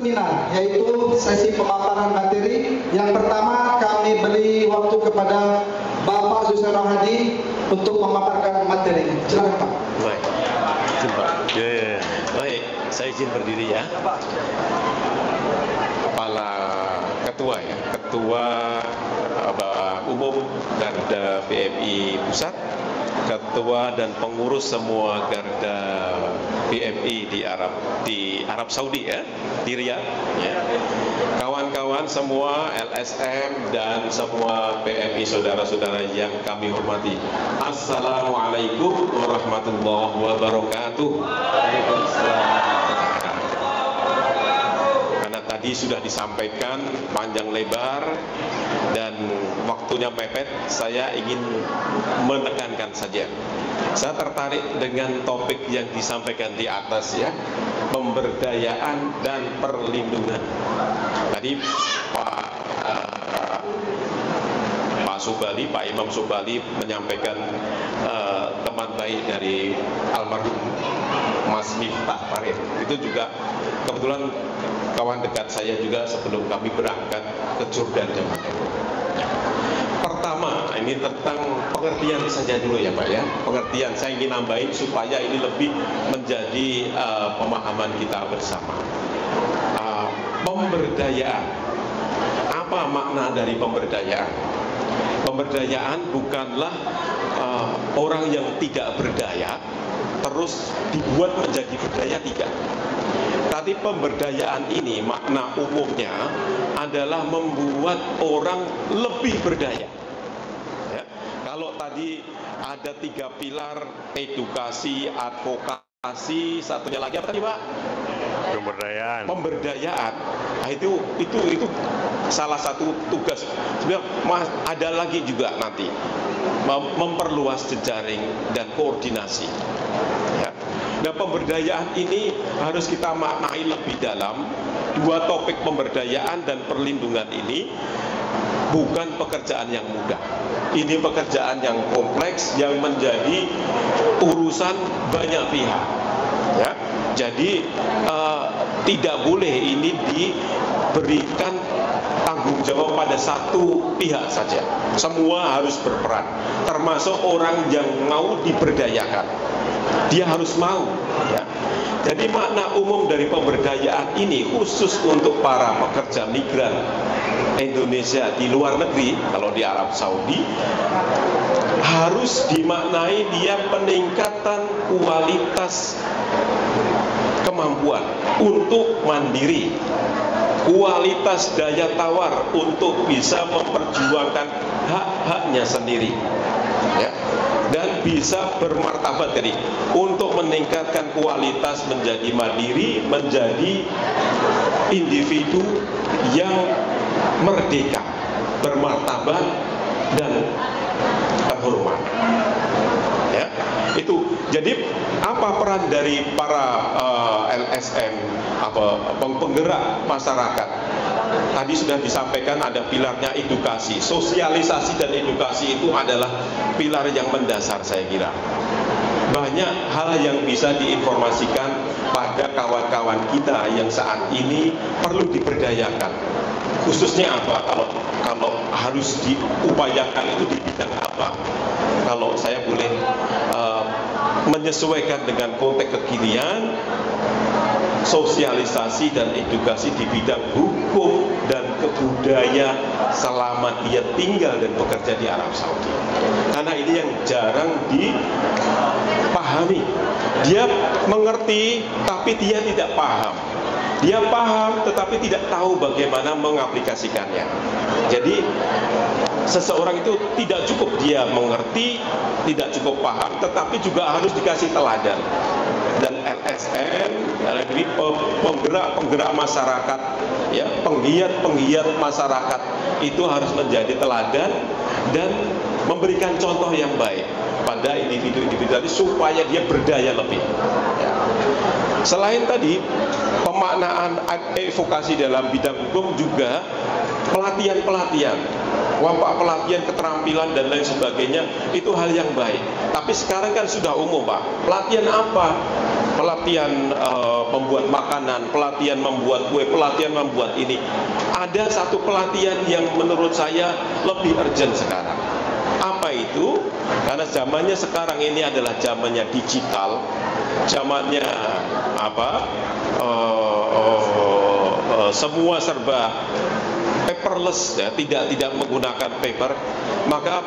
seminar, yaitu sesi pemaparan materi. Yang pertama kami beri waktu kepada Bapak Suseno Hadi untuk memaparkan materi. Silakan Pak. Baik, izin Pak. Baik, saya izin berdiri ya. Kepala Ketua ya, Ketua Umum Garda PMI Pusat, Ketua dan pengurus semua Garda PMI di Arab Saudi ya, di Riyadh ya. Kawan-kawan semua LSM dan semua PMI saudara-saudara yang kami hormati. Assalamualaikum warahmatullahi wabarakatuh. Karena tadi sudah disampaikan panjang lebar dan waktunya mepet, saya ingin menekankan saja. Saya tertarik dengan topik yang disampaikan di atas ya, pemberdayaan dan perlindungan. Tadi Pak Subali, Pak Imam Subali menyampaikan teman baik dari almarhum Mas Miftah Farid. Itu juga kebetulan kawan dekat saya juga sebelum kami berangkat ke Jordan zaman itu. Pertama, ini tentang pengertian saja dulu ya Pak ya. Pengertian saya ingin nambahin supaya ini lebih menjadi pemahaman kita bersama. Pemberdayaan. Apa makna dari pemberdayaan? Pemberdayaan bukanlah orang yang tidak berdaya terus dibuat menjadi berdaya, tidak. Tapi pemberdayaan ini makna umumnya adalah membuat orang lebih berdaya. Ya. Kalau tadi ada 3 pilar, edukasi, advokasi, satunya lagi apa tadi Pak? Pemberdayaan. Pemberdayaan. Nah, itu salah satu tugas. Sebenarnya ada lagi juga nanti memperluas jejaring dan koordinasi. Ya. Nah, pemberdayaan ini harus kita maknai lebih dalam. 2 topik pemberdayaan dan perlindungan ini bukan pekerjaan yang mudah. Ini pekerjaan yang kompleks yang menjadi urusan banyak pihak. Ya. Jadi tidak boleh ini diberikan tanggung jawab pada satu pihak saja. Semua harus berperan, termasuk orang yang mau diberdayakan. Dia harus mau. Ya. Jadi makna umum dari pemberdayaan ini khusus untuk para pekerja migran Indonesia di luar negeri, kalau di Arab Saudi, harus dimaknai dia peningkatan kualitas kemampuan untuk mandiri, kualitas daya tawar untuk bisa memperjuangkan hak-haknya sendiri, ya, dan bisa bermartabat tadi untuk meningkatkan kualitas menjadi mandiri, menjadi individu yang merdeka, bermartabat dan terhormat. Ya, itu. Jadi apa peran dari para LSM, penggerak masyarakat? Tadi sudah disampaikan ada pilarnya edukasi, sosialisasi dan edukasi itu adalah pilar yang mendasar saya kira. Banyak hal yang bisa diinformasikan pada kawan-kawan kita yang saat ini perlu diberdayakan. Khususnya apa? Kalau harus diupayakan itu di bidang apa? Kalau saya boleh menyesuaikan dengan konteks kekinian, sosialisasi dan edukasi di bidang hukum dan kebudayaan selama dia tinggal dan bekerja di Arab Saudi. Karena ini yang jarang dipahami. Dia mengerti tapi dia tidak paham. Dia paham tetapi tidak tahu bagaimana mengaplikasikannya. Jadi seseorang itu tidak cukup dia mengerti, tidak cukup paham, tetapi juga harus dikasih teladan. Dan LSM, ini penggerak masyarakat, ya, penggiat masyarakat itu harus menjadi teladan dan memberikan contoh yang baik pada individu-individu tadi supaya dia berdaya lebih. Ya. Selain tadi pemaknaan advokasi dalam bidang hukum juga pelatihan-pelatihan Pak, pelatihan keterampilan dan lain sebagainya itu hal yang baik. Tapi sekarang kan sudah umum, Pak. Pelatihan apa? Pelatihan membuat makanan, pelatihan membuat kue, pelatihan membuat ini. Ada satu pelatihan yang menurut saya lebih urgent sekarang. Apa itu? Karena zamannya sekarang ini adalah zamannya digital, zamannya semua serba paperless, ya, tidak menggunakan paper. Maka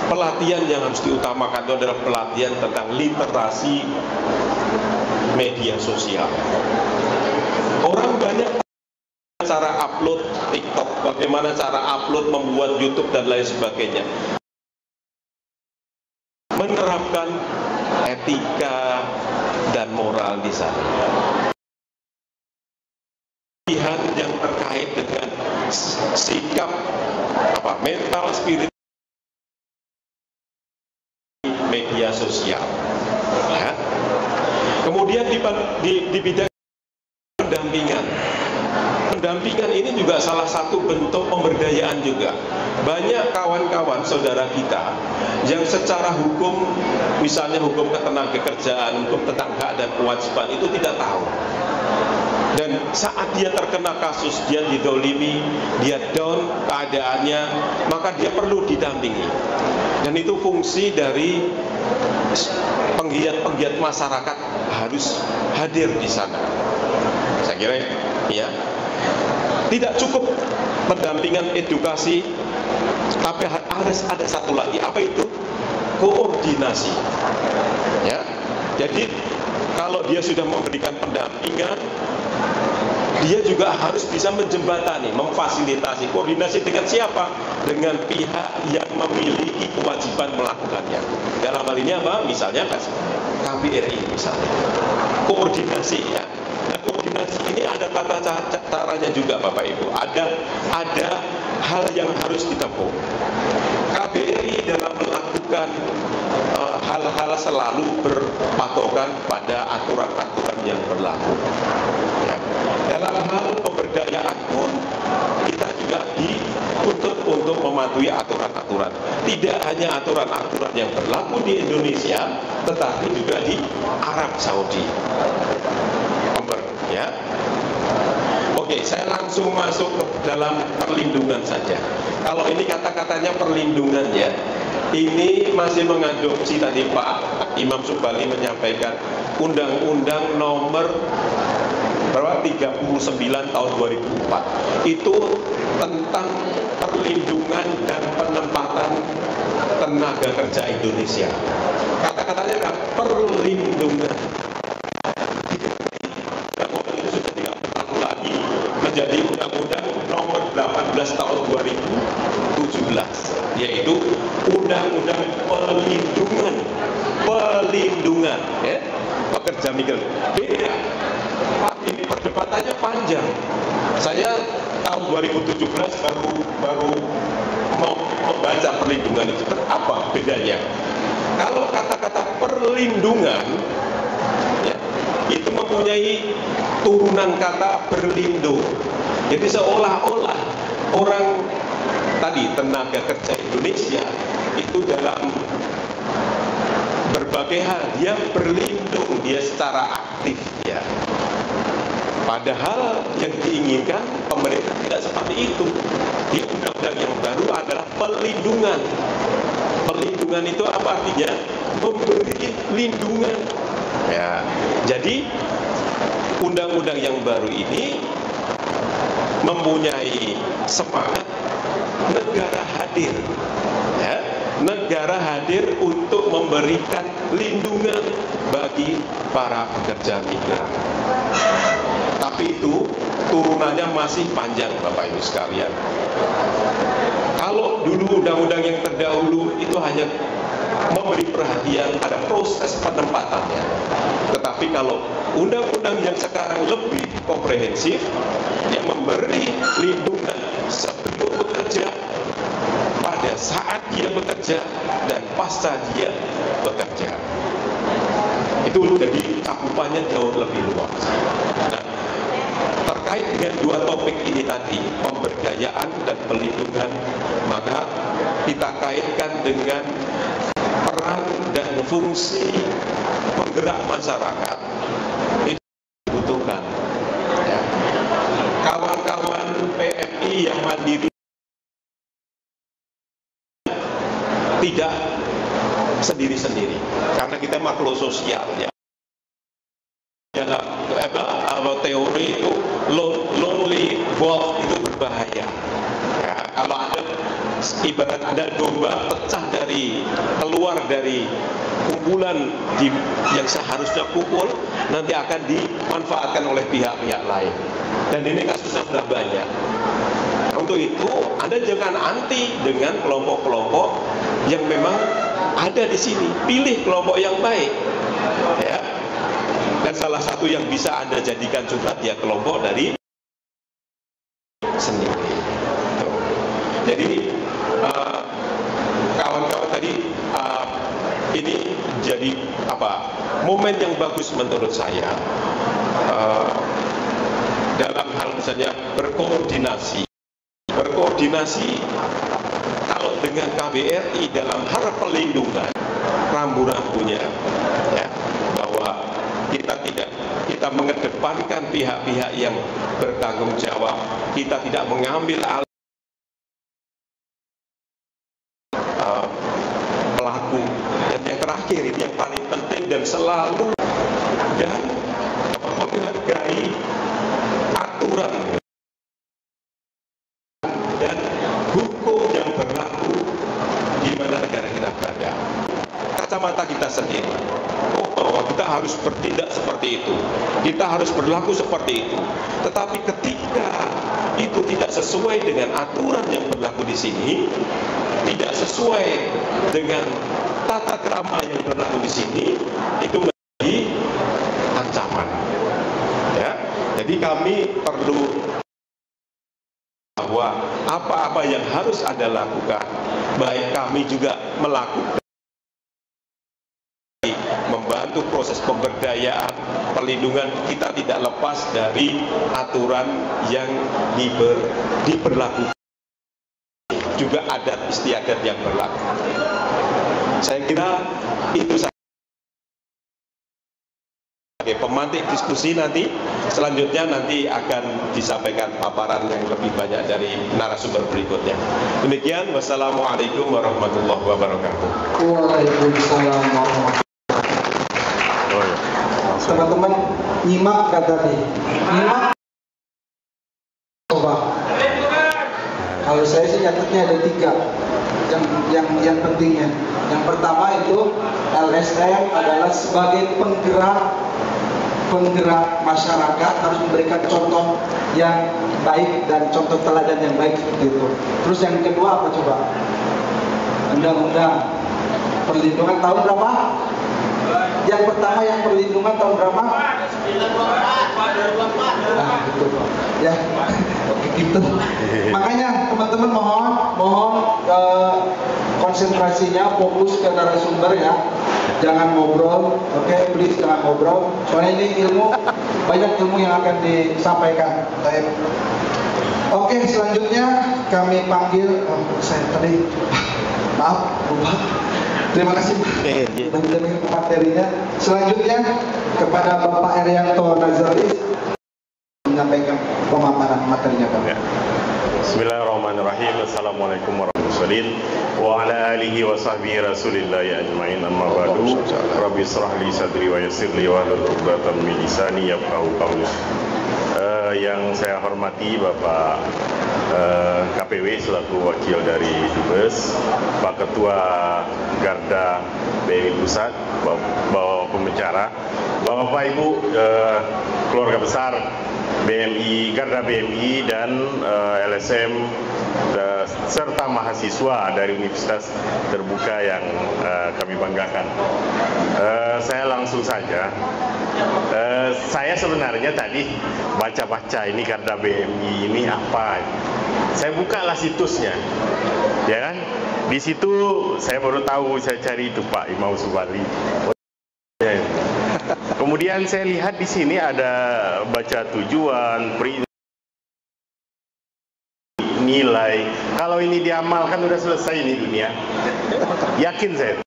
pelatihan yang harus diutamakan itu adalah pelatihan tentang literasi media sosial. Orang banyak cara upload TikTok, bagaimana cara upload, membuat YouTube dan lain sebagainya. Menerapkan etika dan moral di sana. Pilihan yang terkait dengan sikap mental spirit media sosial. Ya. Kemudian di bidang pendampingan. Pendampingan ini juga salah satu bentuk pemberdayaan juga. Banyak kawan-kawan saudara kita yang secara hukum, misalnya hukum ketenagakerjaan, hukum tentang hak dan kewajiban itu tidak tahu. Dan saat dia terkena kasus, dia didolimi, dia down keadaannya, maka dia perlu didampingi. Dan itu fungsi dari penggiat-penggiat masyarakat harus hadir di sana. Saya kira ya, tidak cukup pendampingan edukasi, tapi harus ada satu lagi. Apa itu? Koordinasi. Ya, jadi kalau dia sudah memberikan pendampingan, dia juga harus bisa menjembatani, memfasilitasi. Koordinasi dengan siapa? Dengan pihak yang memiliki kewajiban melakukannya. Dalam hal ini apa? Misalnya KBRI misalnya. Koordinasi ya. Nah, koordinasi ini ada tata caranya juga Bapak Ibu. Ada hal yang harus ditempuh. KBRI dalam melakukan hal-hal selalu berpatokan pada aturan-aturan yang berlaku. Ya. Dalam hal pemberdayaan pun kita juga dituntut untuk mematuhi aturan-aturan. Tidak hanya aturan-aturan yang berlaku di Indonesia, tetapi juga di Arab Saudi. Ya. Oke, saya langsung masuk ke dalam perlindungan saja. Kalau ini kata-katanya perlindungan ya, ini masih mengadopsi tadi Pak Imam Subali menyampaikan Undang-Undang nomor 39 tahun 2004. Itu tentang perlindungan dan penempatan tenaga kerja Indonesia. Kata-katanya kan perlindungan. Menjadi Undang-Undang nomor 18 tahun 2017, yaitu Undang-Undang Pelindungan ya, pekerja migran. Beda. Ini perdebatannya panjang. Saya tahun 2017 baru mau membaca perlindungan itu. Apa bedanya? Kalau kata-kata perlindungan ya, itu mempunyai turunan kata berlindung. Jadi seolah-olah orang tadi tenaga kerja Indonesia itu dalam berbagai hal dia berlindung, dia secara aktif ya. Padahal yang diinginkan pemerintah tidak seperti itu. Di undang-undang yang baru adalah pelindungan. Pelindungan itu apa artinya? Memberi lindungan. Ya. Jadi undang-undang yang baru ini mempunyai semangat negara hadir. Ya. Negara hadir untuk memberikan lindungan bagi para pekerja migran. Tapi itu turunannya masih panjang Bapak Ibu sekalian. Kalau dulu undang-undang yang terdahulu itu hanya memberi perhatian pada proses penempatannya. Tetapi kalau undang-undang yang sekarang lebih komprehensif, yang memberi lindungan sebelum bekerja, pada saat dia bekerja, dan pasca dia bekerja. Itu jadi cakupannya jauh lebih luas. Nah, terkait dengan dua topik ini tadi, pemberdayaan dan pelindungan, maka kita kaitkan dengan peran dan fungsi penggerak masyarakat. Itu dibutuhkan. Ya. Kawan-kawan PMI yang mandiri tidak sendiri-sendiri, karena kita makhluk sosial ya. Dalam teori itu lonely wolf itu berbahaya. Ya, kalau ada ibarat ada domba pecah keluar dari kumpulan yang seharusnya kumpul, nanti akan dimanfaatkan oleh pihak-pihak lain. Dan ini kasusnya sudah banyak. Untuk itu Anda jangan anti dengan kelompok-kelompok yang memang ada di sini. Pilih kelompok yang baik. Ya. Dan salah satu yang bisa Anda jadikan juga dia kelompok dari sendiri. Jadi kawan-kawan tadi ini jadi momen yang bagus menurut saya dalam hal misalnya berkoordinasi kalau dengan KBRI dalam hal pelindungan rambu-rambunya ya, bahwa kita mengedepankan pihak-pihak yang bertanggung jawab, kita tidak mengambil pelaku, dan yang terakhir ini yang paling penting dan selalu dan menghargai aturan dan hukum yang berlaku di mana negara kita berada. Kacamata kita sendiri, bahwa kita harus bertindak seperti itu, kita harus berlaku seperti itu. Tetapi ketika itu tidak sesuai dengan aturan yang berlaku di sini, tidak sesuai dengan tata krama yang berlaku di sini, itu menjadi ancaman. Ya, jadi kami perlu bahwa apa-apa yang harus Anda lakukan, baik kami juga melakukan membantu proses pemberdayaan, perlindungan, kita tidak lepas dari aturan yang diberlakukan, juga adat istiadat yang berlaku. Saya kira itu saja sebagai pemantik diskusi. Nanti selanjutnya akan disampaikan paparan yang lebih banyak dari narasumber berikutnya. Demikian, wassalamualaikum warahmatullahi wabarakatuh. Waalaikumsalam warahmatullahi wabarakatuh. Teman-teman nyimak tadi, nyimak. Coba. Kalau saya sih catatnya ada 3 yang pentingnya. Yang pertama itu LSM adalah sebagai penggerak masyarakat harus memberikan contoh yang baik dan contoh teladan yang baik seperti itu. Terus yang kedua apa coba? Undang-undang perlindungan tahun berapa? Yang pertama yang perlindungan tahun berapa? 1924. Nah, gitu Pak. Ya, gitu. Makanya teman-teman mohon konsentrasinya fokus ke narasumber ya. Jangan ngobrol, oke? Please jangan ngobrol. Soalnya ini banyak ilmu yang akan disampaikan. Baik. Oke, selanjutnya kami panggil saya tadi maaf, lupa. Terima kasih Pak mendengar materinya. Selanjutnya kepada Bapak Erianto Nazaris menyampaikan pemaparan materinya Pak. Bismillahirrahmanirrahim. Assalamualaikum warahmatullahi wabarakatuh. Wa ala alihi wa sahbihi rasulillahi ajma'in, amma ba'du. Rabbi israh li sadri wa yassir li wahlul 'uqdatam min lisani yafqahu qawli. Yang saya hormati Bapak KPW selaku wakil dari Dubes, Pak Ketua Garda BMI Pusat, Bapak Pembicara, Bapak Ibu keluarga besar BMI, Garda BMI dan LSM serta mahasiswa dari Universitas Terbuka yang kami banggakan. Saya langsung saja. Saya sebenarnya tadi baca-baca ini Garda BMI ini apa. Saya bukalah situsnya, ya kan? Di situ saya baru tahu, saya cari itu Pak Imam Subali. Kemudian saya lihat di sini ada baca tujuan, nilai. Kalau ini diamalkan udah selesai ini dunia. Yakin saya.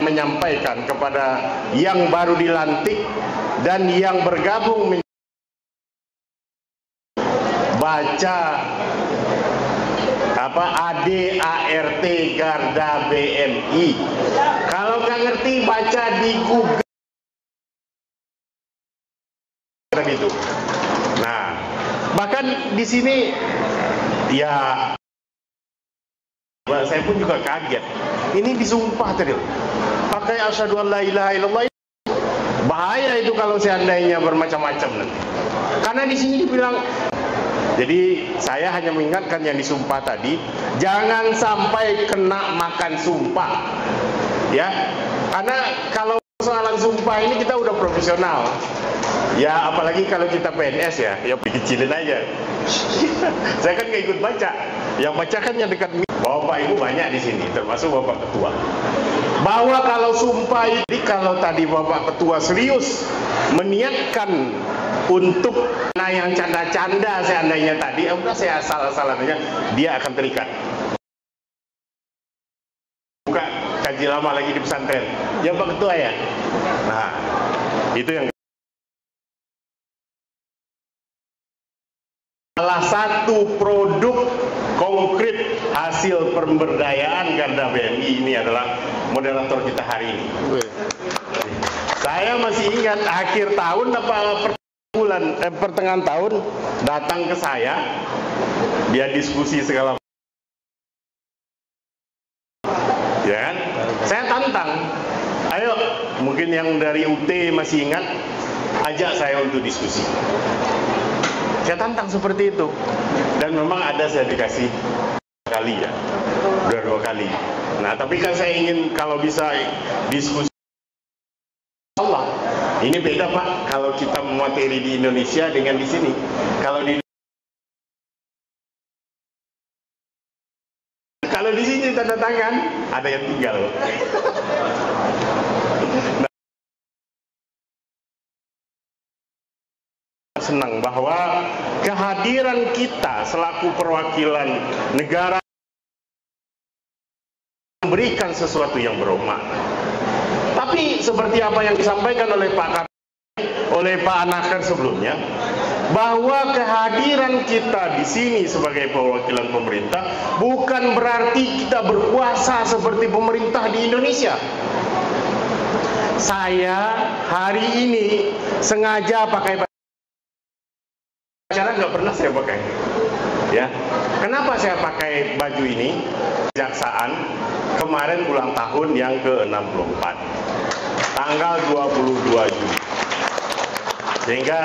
Menyampaikan kepada yang baru dilantik dan yang bergabung baca ADART Garda BNI. Kalau nggak ngerti baca di Google gitu. Nah, bahkan di sini ya saya pun juga kaget. Ini disumpah tadi. Pakai asyhadu an la ilaha illallah. Bahaya itu kalau seandainya bermacam-macam nanti. Karena di sini dibilang. Jadi saya hanya mengingatkan yang disumpah tadi, jangan sampai kena makan sumpah. Ya. Karena kalau soalan sumpah ini kita udah profesional. Ya apalagi kalau kita PNS ya dikecilin aja. Saya kan nggak ikut baca. Yang baca kan yang dekat. Bapak Ibu banyak di sini, termasuk Bapak Ketua. Bahwa kalau sumpah ini, kalau tadi Bapak Ketua serius meniatkan untuk yang canda-canda seandainya tadi, udah saya asal-asalannya dia akan terikat. Buka kaji lama lagi di pesantren. Ya Pak Ketua ya. Nah, itu yang salah satu produk konkret hasil pemberdayaan Garda BNI ini adalah moderator kita hari ini. Saya masih ingat akhir tahun pertengahan tahun datang ke saya, dia diskusi segala macam. Ya kan? Saya tantang. Ayo, mungkin yang dari UT masih ingat, ajak saya untuk diskusi. Saya tantang seperti itu. Dan memang ada saya dikasih kali ya. Udah 2 kali. Nah, tapi kan saya ingin kalau bisa diskusi Allah. Ini beda Pak, kalau kita materi di Indonesia dengan di sini. Kalau di sini tanda tangan, ada yang tinggal. Senang bahwa kehadiran kita selaku perwakilan negara memberikan sesuatu yang bermakna. Tapi seperti apa yang disampaikan oleh Pak Anaker sebelumnya, bahwa kehadiran kita di sini sebagai perwakilan pemerintah bukan berarti kita berkuasa seperti pemerintah di Indonesia. Saya hari ini sengaja pakai acara nggak pernah saya pakai, ya. Kenapa saya pakai baju ini? Kejaksaan kemarin ulang tahun yang ke-64, tanggal 22 Juli. Sehingga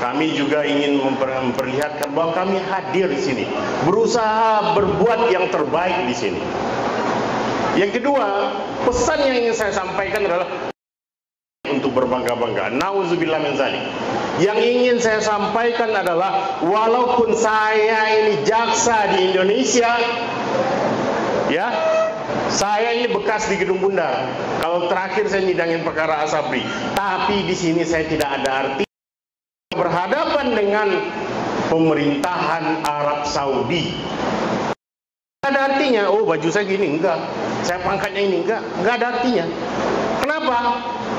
kami juga ingin memperlihatkan bahwa kami hadir di sini, berusaha berbuat yang terbaik di sini. Yang kedua, pesan yang ingin saya sampaikan adalah untuk berbangga-bangga. Nauzubillah min dzalik. Yang ingin saya sampaikan adalah walaupun saya ini jaksa di Indonesia, ya, saya ini bekas di Gedung Bundar. Kalau terakhir saya nyidangin perkara Asabri, tapi di sini saya tidak ada arti berhadapan dengan pemerintahan Arab Saudi. Tidak ada artinya. Oh, baju saya gini, enggak. Saya pangkatnya ini, enggak ada artinya. Kenapa?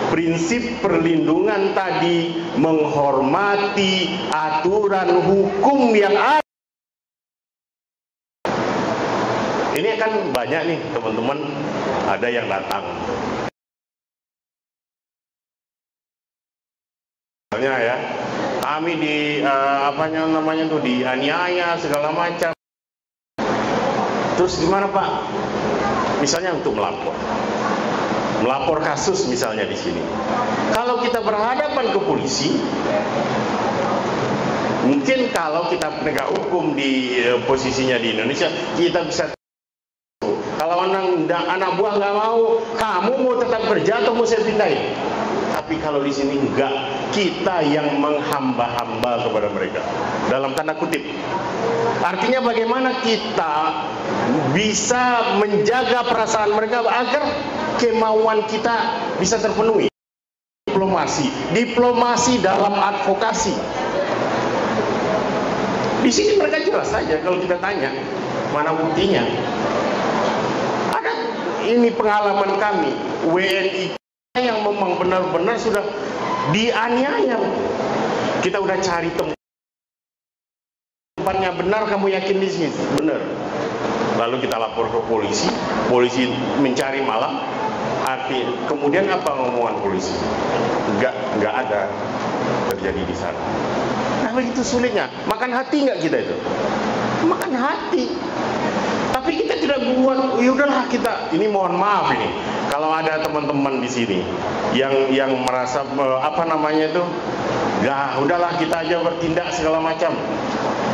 Prinsip perlindungan tadi menghormati aturan hukum yang ada. Ini kan banyak nih teman-teman, ada yang datang. Misalnya ya, kami dianiaya segala macam. Terus gimana Pak? Misalnya untuk melapor kasus misalnya di sini. Kalau kita berhadapan ke polisi, mungkin kalau kita penegak hukum di posisinya di Indonesia, kita bisa. Kalau anak buah nggak mau, kamu mau tetap kerja atau mau saya pindahin? Tapi kalau di sini enggak, kita yang menghamba-hamba kepada mereka. Dalam tanda kutip. Artinya bagaimana kita bisa menjaga perasaan mereka agar kemauan kita bisa terpenuhi. Diplomasi dalam advokasi. Di sini mereka jelas saja kalau kita tanya, mana buktinya? Ada, ini pengalaman kami, WNI yang memang benar-benar sudah dianiaya. Kita udah cari tempatnya benar, kamu yakin di sini? Benar. Lalu kita lapor ke polisi, polisi mencari malam. Kemudian apa ngomongan polisi? Enggak ada terjadi di sana. Nah, begitu sulitnya. Makan hati nggak kita itu? Makan hati. Tapi kita tidak buat. Ya udahlah kita. Ini mohon maaf ini. Kalau ada teman-teman di sini yang merasa apa namanya itu, ya udahlah kita aja bertindak segala macam.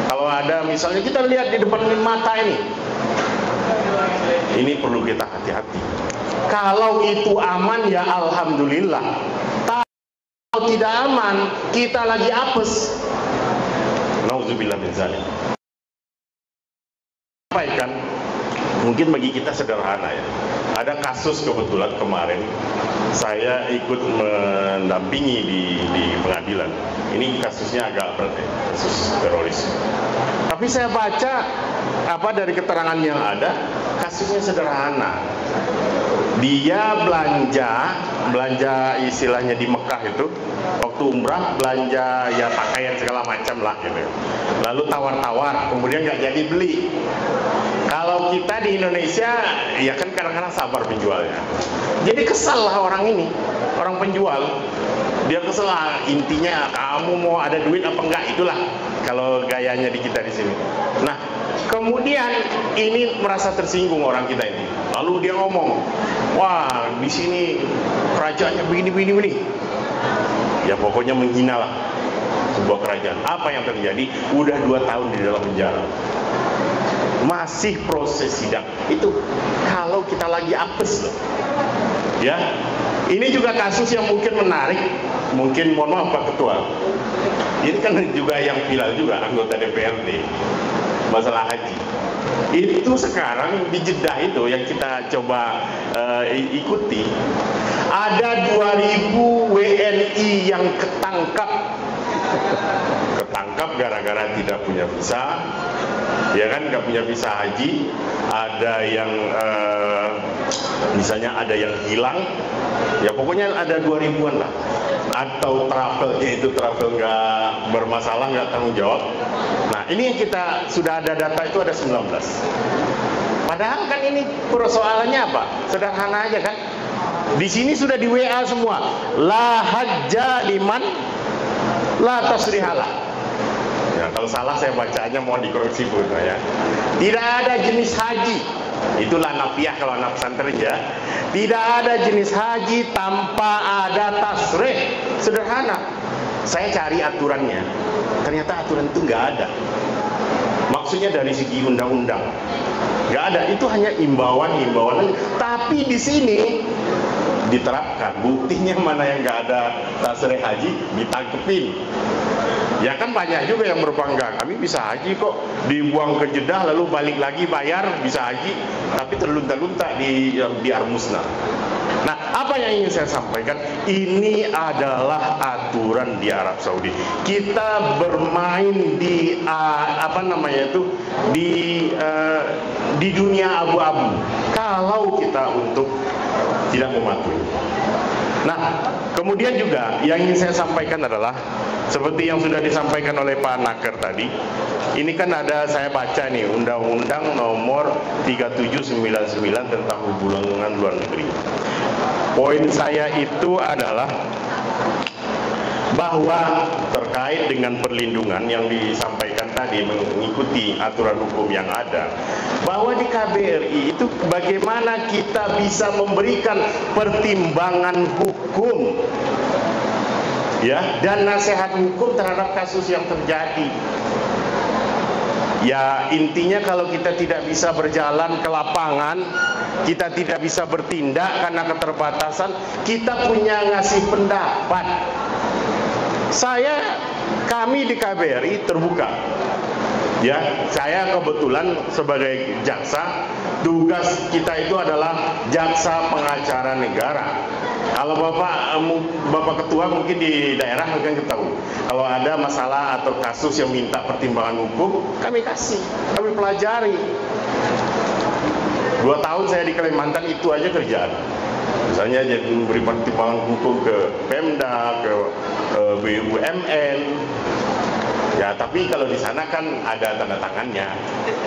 Kalau ada misalnya kita lihat di depan mata ini perlu kita hati-hati. Kalau itu aman ya alhamdulillah. Kalau tidak aman, kita lagi apes. Nauzubillah min zalik. Sampaikan, mungkin bagi kita sederhana ya. Ada kasus kebetulan kemarin saya ikut mendampingi di pengadilan. Ini kasusnya agak berat ya, kasus teroris. Tapi saya baca dari keterangan yang ada, kasusnya sederhana. Dia belanja istilahnya di Mekah itu, waktu umrah belanja ya pakaian segala macam lah gitu. Lalu tawar-tawar, kemudian nggak jadi beli. Kalau kita di Indonesia, ya kan kadang-kadang sabar penjualnya. Jadi kesal lah orang ini, orang penjual. Dia kesel lah, intinya kamu mau ada duit apa enggak, itulah kalau gayanya di kita di sini. Nah, kemudian ini merasa tersinggung orang kita ini. Lalu dia ngomong, wah di sini kerajaannya begini. Ya pokoknya menghina lah sebuah kerajaan. Apa yang terjadi? Udah 2 tahun di dalam penjara. Masih proses sidang. Itu kalau kita lagi apes loh. Ya, ini juga kasus yang mungkin menarik. Mungkin mohon maaf Pak Ketua. Ini kan juga yang viral juga anggota DPRD masalah haji. Itu sekarang di Jeddah itu yang kita coba ikuti, ada 2000 WNI yang ketangkap gara-gara tidak punya visa, ya kan, nggak punya visa haji. Ada yang misalnya ada yang hilang, ya pokoknya ada 2000-an lah. Atau travelnya itu travel nggak bermasalah, nggak tanggung jawab. Nah ini yang kita sudah ada data itu ada 19. Padahal kan ini persoalannya apa? Sederhana aja kan. Di sini sudah di WA semua. La hajja liman la tasrihalah. Ya, kalau salah saya bacanya mohon dikoreksi Bu ya. Tidak ada jenis haji. Itulah nafiah kalau anak pesantren ya. Tidak ada jenis haji tanpa ada tasrih. Sederhana. Saya cari aturannya. Ternyata aturan itu nggak ada. Maksudnya dari segi undang-undang nggak ada. Itu hanya imbauan. Tapi di sini diterapkan. Buktinya mana yang nggak ada tasrih haji ditangkepin. Ya kan banyak juga yang berbangga, kami bisa haji kok, dibuang ke Jeddah lalu balik lagi bayar bisa haji, tapi terlunta-lunta di Armusna. Nah, apa yang ingin saya sampaikan? Ini adalah aturan di Arab Saudi. Kita bermain di di dunia abu-abu. Kalau kita untuk tidak mematuhi. Nah, kemudian juga yang ingin saya sampaikan adalah seperti yang sudah disampaikan oleh Pak Naker tadi. Ini kan ada, saya baca nih, Undang-Undang Nomor 3799 tentang hubungan luar negeri. Poin saya itu adalah bahwa terkait dengan perlindungan yang disampaikan tadi mengikuti aturan hukum yang ada, bahwa di KBRI itu bagaimana kita bisa memberikan pertimbangan hukum ya dan nasihat hukum terhadap kasus yang terjadi. Ya intinya kalau kita tidak bisa berjalan ke lapangan, kita tidak bisa bertindak karena keterbatasan, kita punya ngasih pendapat. Kami di KBRI terbuka. Ya, saya kebetulan sebagai jaksa tugas kita itu adalah jaksa pengacara negara. Kalau Bapak Ketua mungkin di daerah mungkin tahu. Kalau ada masalah atau kasus yang minta pertimbangan hukum, kami kasih, kami pelajari. 2 tahun saya di Kalimantan itu aja kerjaan. Misalnya jadi memberi pertimbangan hukum ke Pemda, ke BUMN. Ya, tapi kalau di sana kan ada tanda tangannya.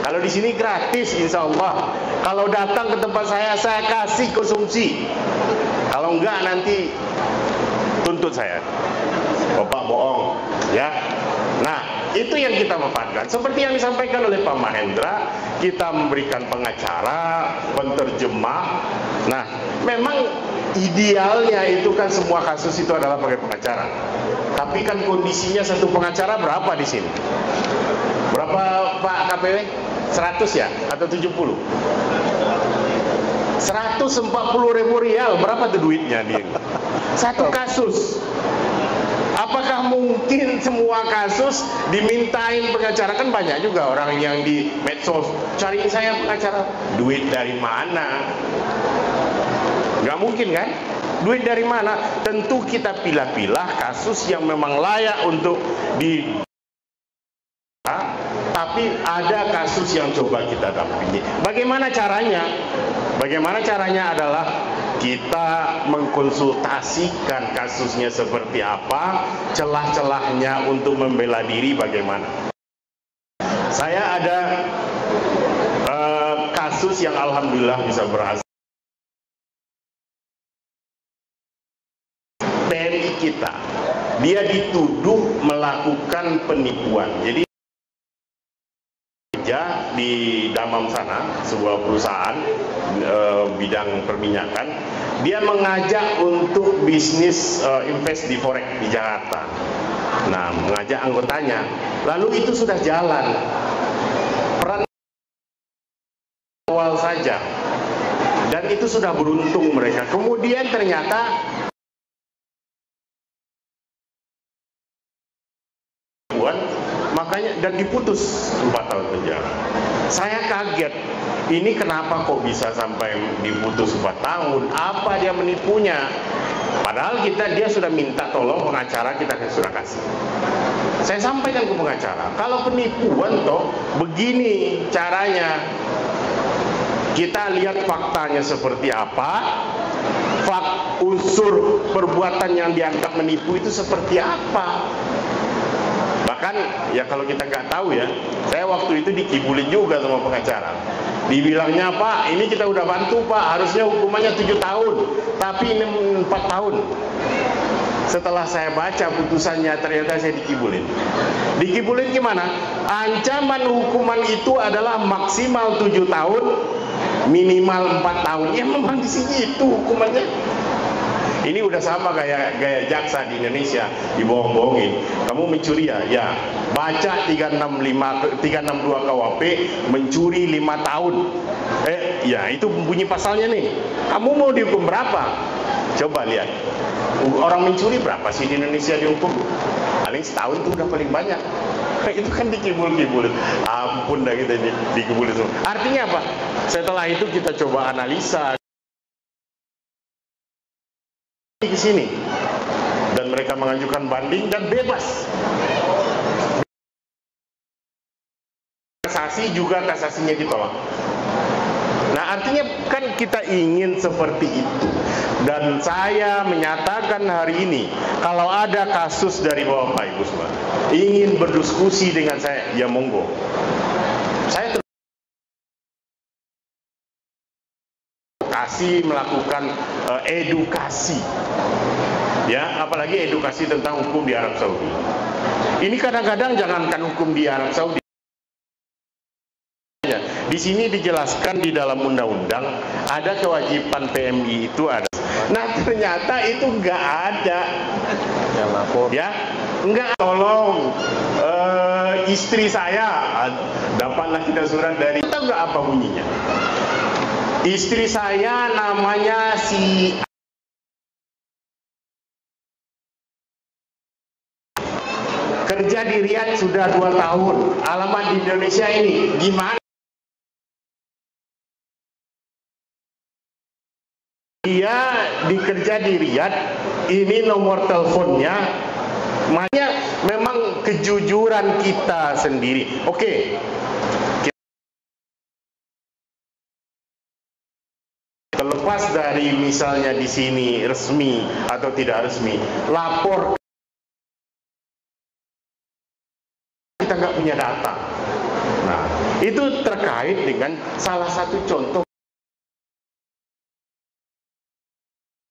Kalau di sini gratis, insya Allah. Kalau datang ke tempat saya kasih konsumsi. Kalau enggak nanti tuntut saya. Bapak bohong, ya. Nah, itu yang kita manfaatkan. Seperti yang disampaikan oleh Pak Mahendra, kita memberikan pengacara, penterjemah. Nah, memang idealnya itu kan semua kasus itu adalah pakai pengacara. Tapi kan kondisinya satu pengacara berapa di sini? Berapa Pak KPW? 100 ya? Atau 70? 140.000 rial, berapa tuh duitnya dia? Satu kasus. Apakah mungkin semua kasus dimintain pengacara? Kan banyak juga orang yang di medsos, cariin saya pengacara. Duit dari mana? Nggak mungkin kan? Duit dari mana? Tentu kita pilah-pilah kasus yang memang layak untuk di... Tapi ada kasus yang coba kita dampingi. Bagaimana caranya? Bagaimana caranya adalah kita mengkonsultasikan kasusnya seperti apa, celah-celahnya untuk membela diri bagaimana. Saya ada kasus yang alhamdulillah bisa berhasil. TNI kita, dia dituduh melakukan penipuan. Jadi di Damam sana, sebuah perusahaan bidang perminyakan, dia mengajak untuk bisnis invest di forex di Jakarta. Nah, mengajak anggotanya, lalu itu sudah jalan. Peran awal saja, dan itu sudah beruntung mereka. Kemudian ternyata makanya dan diputus 4 tahun penjara. Saya kaget, ini kenapa kok bisa sampai diputus 4 tahun? Apa dia menipunya? Padahal dia sudah minta tolong pengacara, kita sudah kasih. Saya sampaikan ke pengacara, kalau penipuan toh begini caranya. Kita lihat faktanya seperti apa, unsur perbuatan yang dianggap menipu itu seperti apa. Bahkan ya kalau kita nggak tahu ya, saya waktu itu dikibulin juga sama pengacara. Dibilangnya, Pak, ini kita udah bantu Pak, harusnya hukumannya 7 tahun, tapi ini 4 tahun. Setelah saya baca putusannya, ternyata saya dikibulin. Dikibulin gimana? Ancaman hukuman itu adalah maksimal 7 tahun, minimal 4 tahun. Ya memang di sini itu hukumannya. Ini udah sama kayak gaya jaksa di Indonesia, dibohong-bohongin. Kamu mencuri ya? Ya. Baca 362 KUHP, mencuri 5 tahun. Ya itu bunyi pasalnya nih. Kamu mau dihukum berapa? Coba lihat. Orang mencuri berapa sih di Indonesia dihukum? Paling setahun itu udah paling banyak. Itu kan dikibul-kibulin. Ampun dah kita dikibulin semua. Artinya apa? Setelah itu kita coba analisa ke sini, dan mereka mengajukan banding dan bebas. Kasasi juga kasasinya ditolak. Nah, artinya kan kita ingin seperti itu. Dan saya menyatakan hari ini, kalau ada kasus dari Bapak Ibu semua ingin berdiskusi dengan saya, ya monggo. Saya melakukan edukasi, ya, apalagi edukasi tentang hukum di Arab Saudi. Ini kadang-kadang jangankan hukum di Arab Saudi, di sini dijelaskan di dalam undang-undang ada kewajiban PMI itu ada. Nah ternyata itu nggak ada. Yang lapor. Ya, nggak. Tolong istri saya dapatlah kita surat dari. Tahu nggak apa bunyinya? Istri saya namanya si kerja di Riyadh sudah 2 tahun, alamat di Indonesia ini, gimana? Dia dikerja di Riyadh, ini nomor teleponnya. Makanya memang kejujuran kita sendiri. Oke. Terlepas dari misalnya di sini resmi atau tidak resmi, lapor kita nggak punya data. Nah, itu terkait dengan salah satu contoh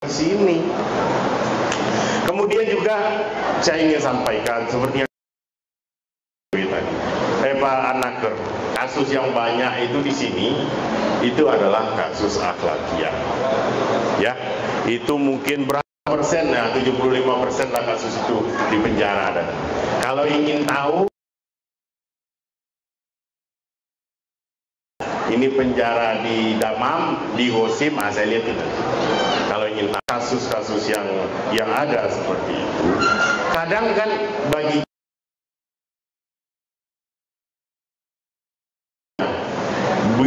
di sini. Kemudian juga saya ingin sampaikan seperti yang tadi, Pak Anaker, kasus yang banyak itu di sini itu adalah kasus akhlakiyah. Ya, itu mungkin berapa persen ya, 75% lah kasus itu di penjara ada. Kalau ingin tahu, ini penjara di Damam, di Hosim, saya lihat itu. Kalau ingin tahu kasus-kasus yang ada seperti itu, kadang kan bagi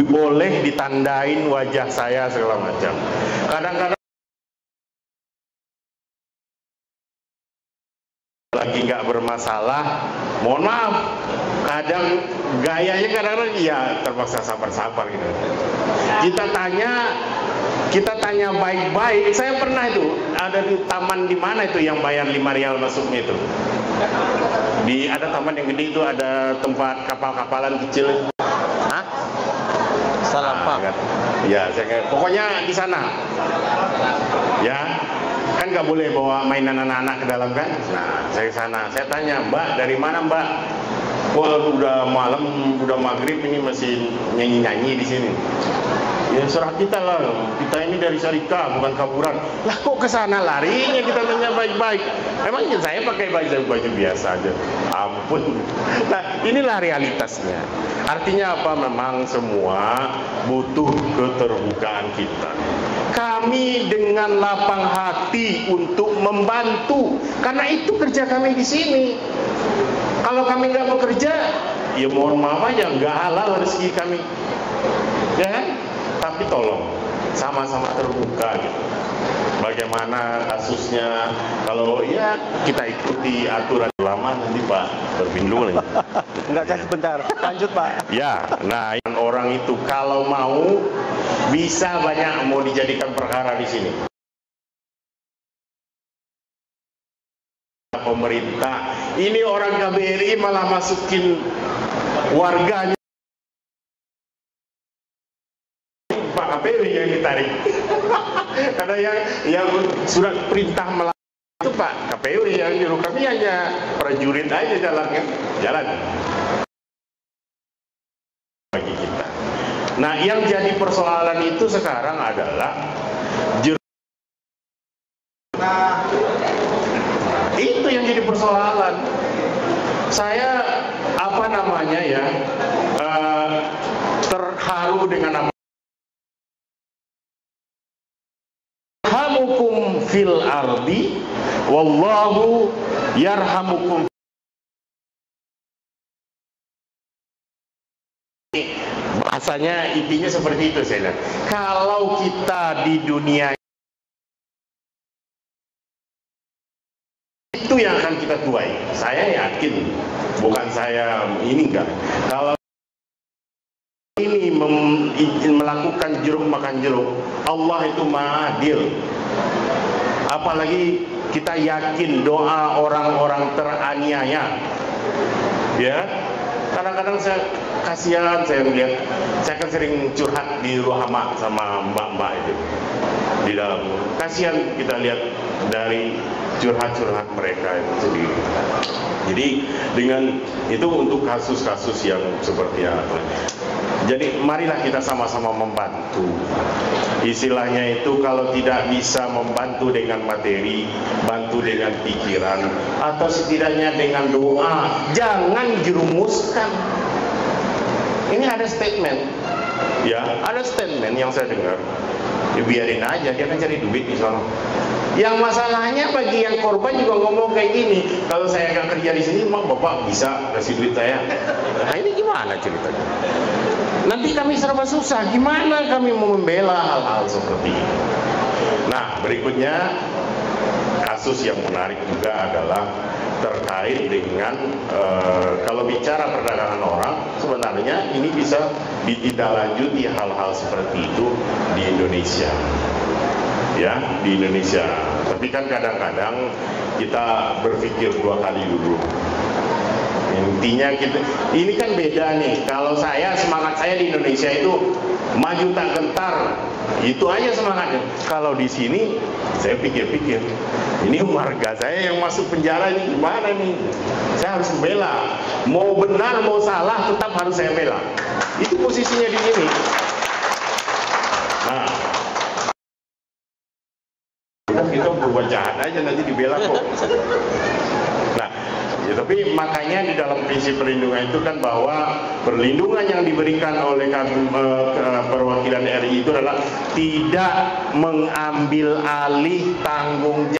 boleh ditandain wajah saya segala macam. Kadang-kadang lagi nggak bermasalah, mohon maaf, kadang gayanya kadang-kadang ya terpaksa sabar-sabar gitu. Kita tanya baik-baik. Saya pernah itu ada di taman di mana itu yang bayar 5 rial masuknya itu. Ada taman yang gede itu, ada tempat kapal-kapalan kecil. Hah? Salah Pak. Ya, pokoknya di sana. Ya, kan nggak boleh bawa mainan anak-anak ke dalam kan? Nah, saya ke sana. Saya tanya, Mbak, dari mana Mbak? Wah, udah malam, udah maghrib ini masih nyanyi-nyanyi di sini. Ya serah kita lah, kita ini dari Syarikat, bukan kaburan. Lah kok ke sana larinya, kita tanya baik-baik. Emang saya pakai baju biasa aja. Ampun. Nah, inilah realitasnya. Artinya apa? Memang semua butuh keterbukaan kita. Kami dengan lapang hati untuk membantu, karena itu kerja kami di sini. Kalau kami nggak bekerja, ya mohon maaf aja, nggak halal rezeki kami. Ya kan? Tapi tolong sama-sama terbuka gitu. Bagaimana kasusnya, kalau ya kita ikuti aturan ulama nanti Pak Berbindul lagi. Enggak, sebentar, lanjut Pak. Ya, nah orang itu kalau mau bisa banyak mau dijadikan perkara di sini. Pemerintah, ini orang KBRI malah masukin warganya. Pak KPU yang ditarik. Karena yang surat perintah melakukan itu Pak KPU yang nyuruh, kami hanya prajurit aja jalan bagi kita. Nah, yang jadi persoalan itu sekarang adalah itu yang jadi persoalan. Saya terharu dengan nama yarhamukum fil ardi wallahu yarhamukum. Bahasanya intinya seperti itu saya lihat. Kalau kita di dunia itu yang akan kita tuai. Saya yakin, bukan saya ini enggak. Kalau ini melakukan jeruk makan jeruk, Allah itu Maha Adil. Apalagi kita yakin doa orang-orang teraniaya. Ya, kadang-kadang saya kasihan, saya melihat, saya kan sering curhat di Ruhama sama mbak-mbak itu di dalam. Kasihan kita lihat dari curhat-curhat mereka itu sendiri. Jadi dengan itu untuk kasus-kasus yang seperti apa. Jadi marilah kita sama-sama membantu. Istilahnya itu kalau tidak bisa membantu dengan materi, bantu dengan pikiran atau setidaknya dengan doa. Jangan jerumuskan. Ini ada statement, ya, ada statement yang saya dengar. Ya biarin aja, dia kan cari duit di sana. Yang masalahnya bagi yang korban juga ngomong kayak gini, kalau saya nggak kerja di sini, emang bapak bisa kasih duit saya. Nah ini gimana ceritanya? Nanti kami serba susah. Gimana kami mau membela hal-hal seperti ini? Nah, berikutnya kasus yang menarik juga adalah terkait dengan kalau bicara perdagangan orang, sebenarnya ini bisa ditindaklanjuti hal-hal seperti itu di Indonesia, ya, di Indonesia. Tapi kan kadang-kadang kita berpikir dua kali dulu. Intinya kita, ini kan beda nih. Kalau semangat saya di Indonesia itu maju tak gentar, itu aja semangatnya. Kalau di sini saya pikir-pikir, ini warga saya yang masuk penjara ini gimana nih? Saya harus bela, mau benar mau salah tetap harus saya bela. Itu posisinya di sini. Nah, kita berbuat jahat aja nanti dibela kok. Nah, ya, tapi makanya di dalam prinsip perlindungan itu kan bahwa perlindungan yang diberikan oleh perwakilan RI itu adalah tidak mengambil alih tanggung jawab.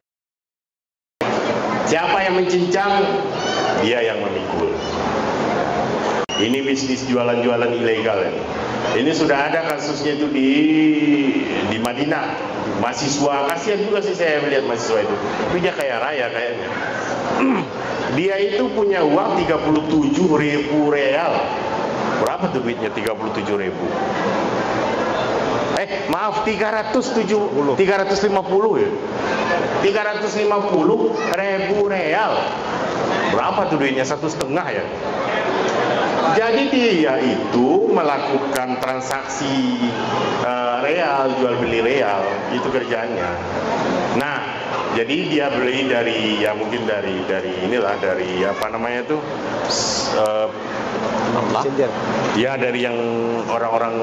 Siapa yang mencincang, dia yang memikul. Ini bisnis jualan-jualan ilegal ini. Ini sudah ada kasusnya itu di Madinah. Mahasiswa, kasihan juga sih saya melihat mahasiswa itu. Tapi dia kaya raya kayaknya. Dia itu punya uang 37.000 real. Berapa tuh duitnya 37.000? Maaf, 350 ya. 350.000 real. Berapa tuh duitnya? 1,5 ya. Jadi dia itu melakukan transaksi real, jual beli real, itu kerjaannya. Nah, jadi dia beli dari, ya mungkin dari inilah, dari apa namanya itu, ya dari yang orang-orang,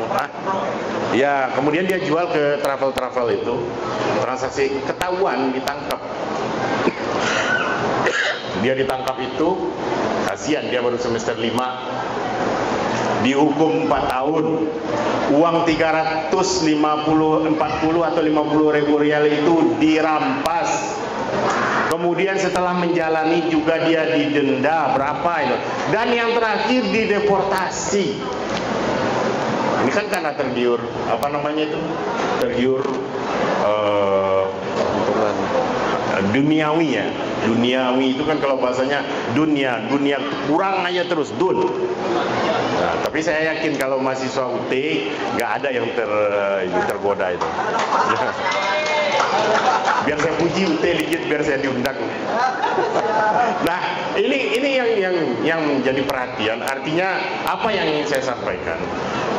ya kemudian dia jual ke travel itu, transaksi ketahuan, ditangkap. Dia ditangkap itu, kasihan dia baru semester 5, dihukum 4 tahun, uang 40 atau 50.000 real itu dirampas. Kemudian setelah menjalani juga dia didenda berapa itu, dan yang terakhir dideportasi. Ini kan karena tergiur, apa namanya itu, tergiur duniawi ya. Duniawi itu kan kalau bahasanya dunia kurang aja terus dun. Nah, tapi saya yakin kalau mahasiswa UT nggak ada yang tergoda itu. Biar saya puji UT dikit biar saya diundang. Nah, ini yang menjadi perhatian. Artinya apa yang ingin saya sampaikan,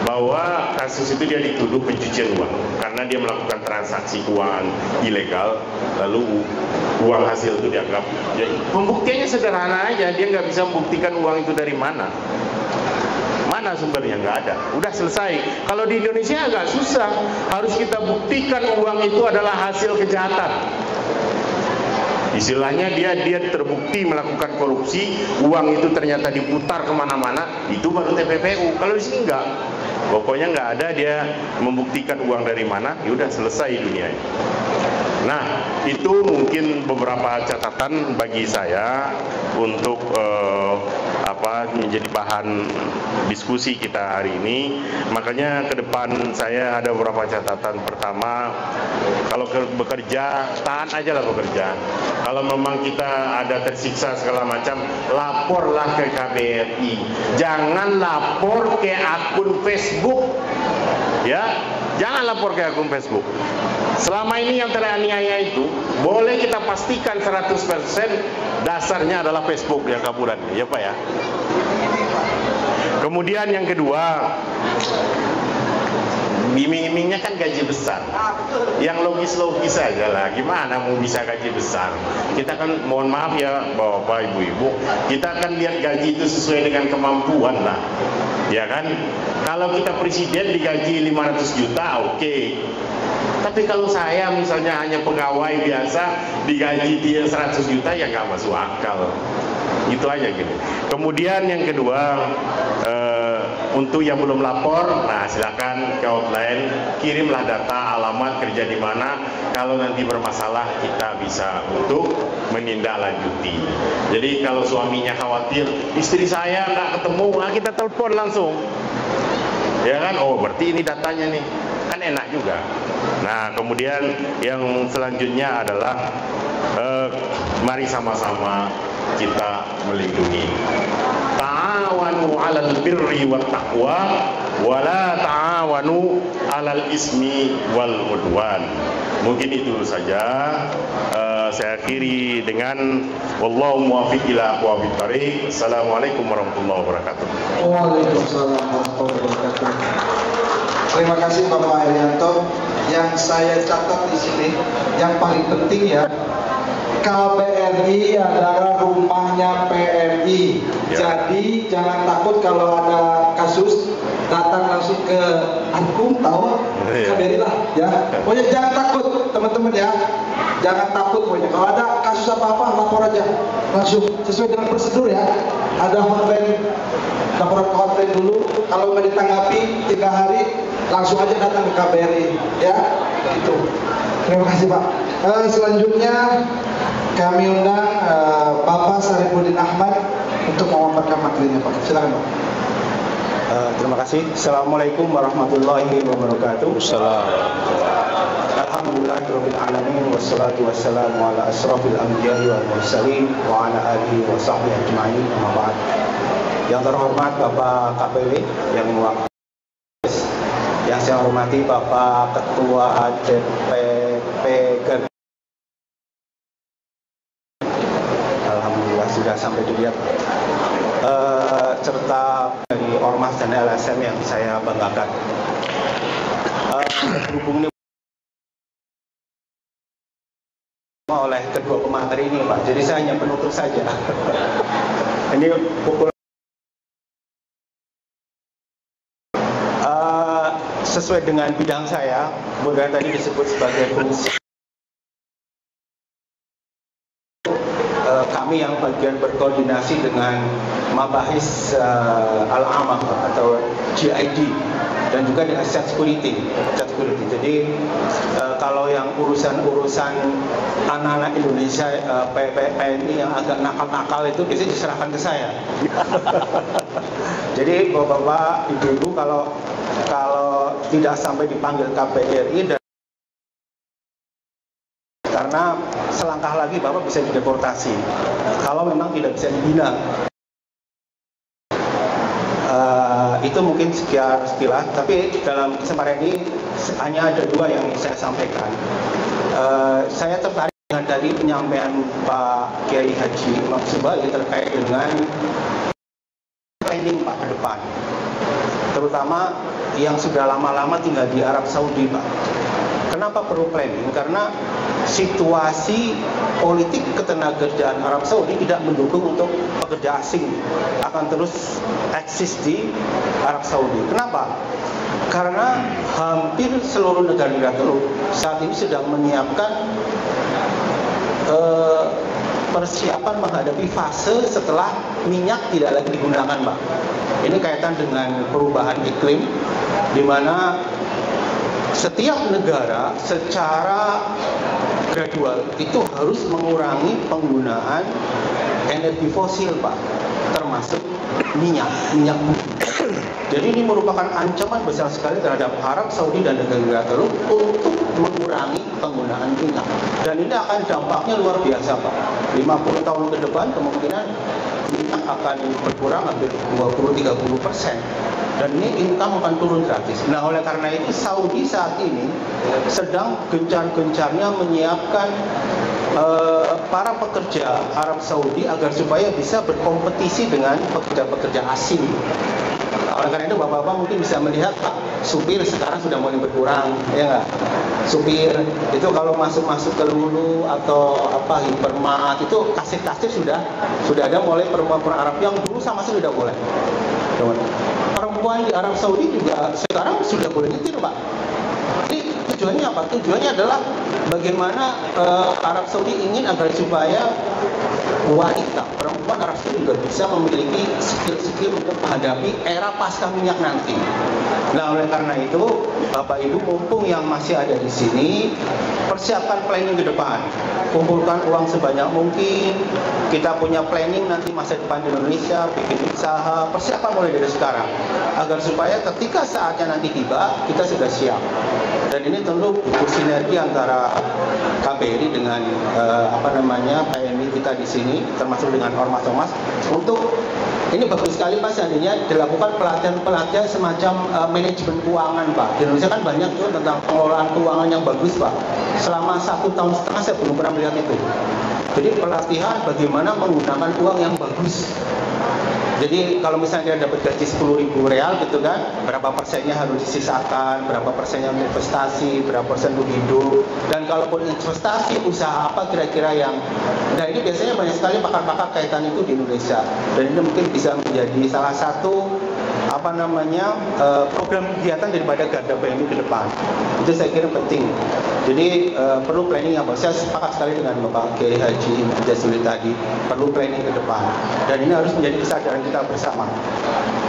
bahwa kasus itu dia dituduh pencucian uang karena dia melakukan transaksi keuangan ilegal, lalu uang hasil itu dianggap, ya, pembuktiannya sederhana aja, dia nggak bisa membuktikan uang itu dari mana sumbernya, nggak ada, udah selesai. Kalau di Indonesia agak susah, harus kita buktikan uang itu adalah hasil kejahatan. Istilahnya dia terbukti melakukan korupsi, uang itu ternyata diputar kemana-mana, itu baru TPPU. Kalau di sini enggak, pokoknya nggak ada dia membuktikan uang dari mana, yaudah selesai dunia ini. Nah, itu mungkin beberapa catatan bagi saya untuk menjadi bahan diskusi kita hari ini. Makanya ke depan saya ada beberapa catatan. Pertama, kalau bekerja, tahan aja lah bekerja. Kalau memang kita ada tersiksa segala macam, laporlah ke KBRI. Jangan lapor ke akun Facebook. Ya, jangan lapor ke akun Facebook. Selama ini yang teraniaya itu, boleh kita pastikan 100% dasarnya adalah Facebook yang kaburan, ya Pak ya. Kemudian yang kedua, iming-imingnya kan gaji besar. Yang logis-logis aja lah, gimana mau bisa gaji besar? Kita kan, mohon maaf ya Bapak Ibu-Ibu, kita kan lihat gaji itu sesuai dengan kemampuan lah, ya kan? Kalau kita presiden digaji 500 juta, oke. Tapi kalau saya misalnya hanya pegawai biasa digaji dia 100 juta, ya nggak masuk akal. Itu aja gitu. Kemudian yang kedua, untuk yang belum lapor, nah silakan ke hotline, kirimlah data, alamat, kerja di mana. Kalau nanti bermasalah kita bisa untuk menindaklanjuti. Jadi kalau suaminya khawatir, istri saya nggak ketemu, nah kita telepon langsung. Ya kan, oh berarti ini datanya nih. kan enak juga. Nah, kemudian yang selanjutnya adalah mari sama-sama kita melindungi. Ta'awanu 'alal birri wat taqwa wa la ta'awanu 'alal ismi wal udwan. Mungkin itu saja. Saya akhiri dengan wallahu muwaffiq ila aqwamit thariq. Assalamualaikum warahmatullahi wabarakatuh. Waalaikumsalam warahmatullahi wabarakatuh. Terima kasih Bapak Herianto. Yang saya catat di sini, yang paling penting ya, KBRI adalah rumahnya PMI. Ya. Jadi jangan takut kalau ada kasus datang langsung ke Ankum, tahu Ya. KBRI lah ya. Pokoknya jangan takut teman-teman ya. Jangan takut pokoknya. Kalau ada kasus apa-apa lapor aja langsung sesuai dengan prosedur ya. Ada hotline, laporan ke hotline dulu. Kalau nggak ditanggapi 3 hari langsung aja datang ke KBRI ya. Itu. Terima kasih Pak. Selanjutnya kami undang Bapak Sarifudin Ahmad untuk memaparkan materinya Pak. Silakan Pak. Terima kasih. Assalamualaikum warahmatullahi wabarakatuh. Alhamdulillahirabbil alamin wassalatu wassalamu ala asrofil anbiya'i wal mursalin wa ala alihi wa sahbihi ajma'in. Amma ba'd. Yang terhormat Bapak KPW yang mewakili, yang saya hormati Bapak Ketua DPP Alhamdulillah sudah sampai dilihat, serta dari Ormas dan LSM yang saya banggakan. Berhubung ini oleh kedua pemateri ini Pak, jadi saya hanya penutup saja. Ini pukul sesuai dengan bidang saya, kemudian tadi disebut sebagai fungsi kami yang bagian berkoordinasi dengan Mabahis Al-Amah atau GID dan juga dengan chat security. Jadi kalau yang urusan-urusan anak-anak Indonesia PNI yang agak nakal-nakal itu biasanya diserahkan ke saya. Jadi bapak-bapak, ibu-ibu kalau tidak sampai dipanggil KBRI dan karena selangkah lagi bapak bisa dideportasi kalau memang tidak bisa dibina. Itu mungkin sekilas, tapi dalam kesempatan ini hanya ada 2 yang saya sampaikan. Saya tertarik dengan tadi penyampaian Pak Kiai Haji Maksubali terkait dengan planning Pak ke depan, terutama yang sudah lama-lama tinggal di Arab Saudi Pak. Kenapa perlu planning? Karena situasi politik ketenagakerjaan Arab Saudi tidak mendukung untuk pekerja asing akan terus eksis di Arab Saudi. Kenapa? Karena hampir seluruh negara-negara Teluk saat ini sedang menyiapkan persiapan menghadapi fase setelah minyak tidak lagi digunakan, Pak. Ini kaitan dengan perubahan iklim, di mana setiap negara secara gradual itu harus mengurangi penggunaan energi fosil, Pak, termasuk minyak bumi. Jadi ini merupakan ancaman besar sekali terhadap Arab Saudi dan negara-negara Teluk untuk mengurangi penggunaan minyak. Dan ini akan dampaknya luar biasa, Pak. 50 tahun ke depan kemungkinan minyak akan berkurang hampir 20-30%. Dan ini income akan turun gratis. Nah, oleh karena itu Saudi saat ini sedang gencar-gencarnya menyiapkan para pekerja Arab Saudi agar supaya bisa berkompetisi dengan pekerja-pekerja asing. Oleh karena itu bapak-bapak mungkin bisa melihat, Pak, supir sekarang sudah mulai berkurang, ya nggak? Supir itu kalau masuk ke Lulu atau Hypermart itu kasir-kasir sudah ada mulai perempuan Arab yang dulu sama sekali sudah boleh. Perempuan di Arab Saudi juga sekarang sudah boleh nyetir, Pak. Jadi Tujuannya apa? Tujuannya adalah bagaimana Arab Saudi ingin agar supaya wanita, perempuan Arab Saudi juga bisa memiliki skill-skill untuk menghadapi era pasca minyak nanti. Nah, oleh karena itu, Bapak Ibu mumpung yang masih ada di sini, persiapkan planning ke depan. Kumpulkan uang sebanyak mungkin. Kita punya planning nanti masa depan di Indonesia, bikin usaha, persiapan mulai dari sekarang. Agar supaya ketika saatnya nanti tiba, kita sudah siap. Dan ini tentu butuh sinergi antara KBRI dengan PMI kita di sini, termasuk dengan ormas-ormas, untuk ini bagus sekali Pak, seandainya dilakukan pelatihan-pelatihan semacam manajemen keuangan Pak. Di Indonesia kan banyak tuh tentang pengelolaan keuangan yang bagus Pak. Selama 1,5 tahun saya belum pernah melihat itu. Jadi pelatihan bagaimana menggunakan uang yang bagus. Jadi kalau misalnya kita dapat gaji 10.000 real gitu kan, berapa persennya harus disisakan, berapa persennya untuk investasi, berapa persen untuk hidup, dan kalaupun investasi usaha apa kira-kira yang, nah ini biasanya banyak sekali pakar-pakar kaitan itu di Indonesia, dan ini mungkin bisa menjadi salah satu program kegiatan daripada Garda PMI ke depan. Itu saya kira penting. Jadi perlu planning yang bagus. Saya sepakat sekali dengan Bapak Kiai Haji Jazuli tadi, perlu planning ke depan. Dan ini harus menjadi kesadaran kita bersama.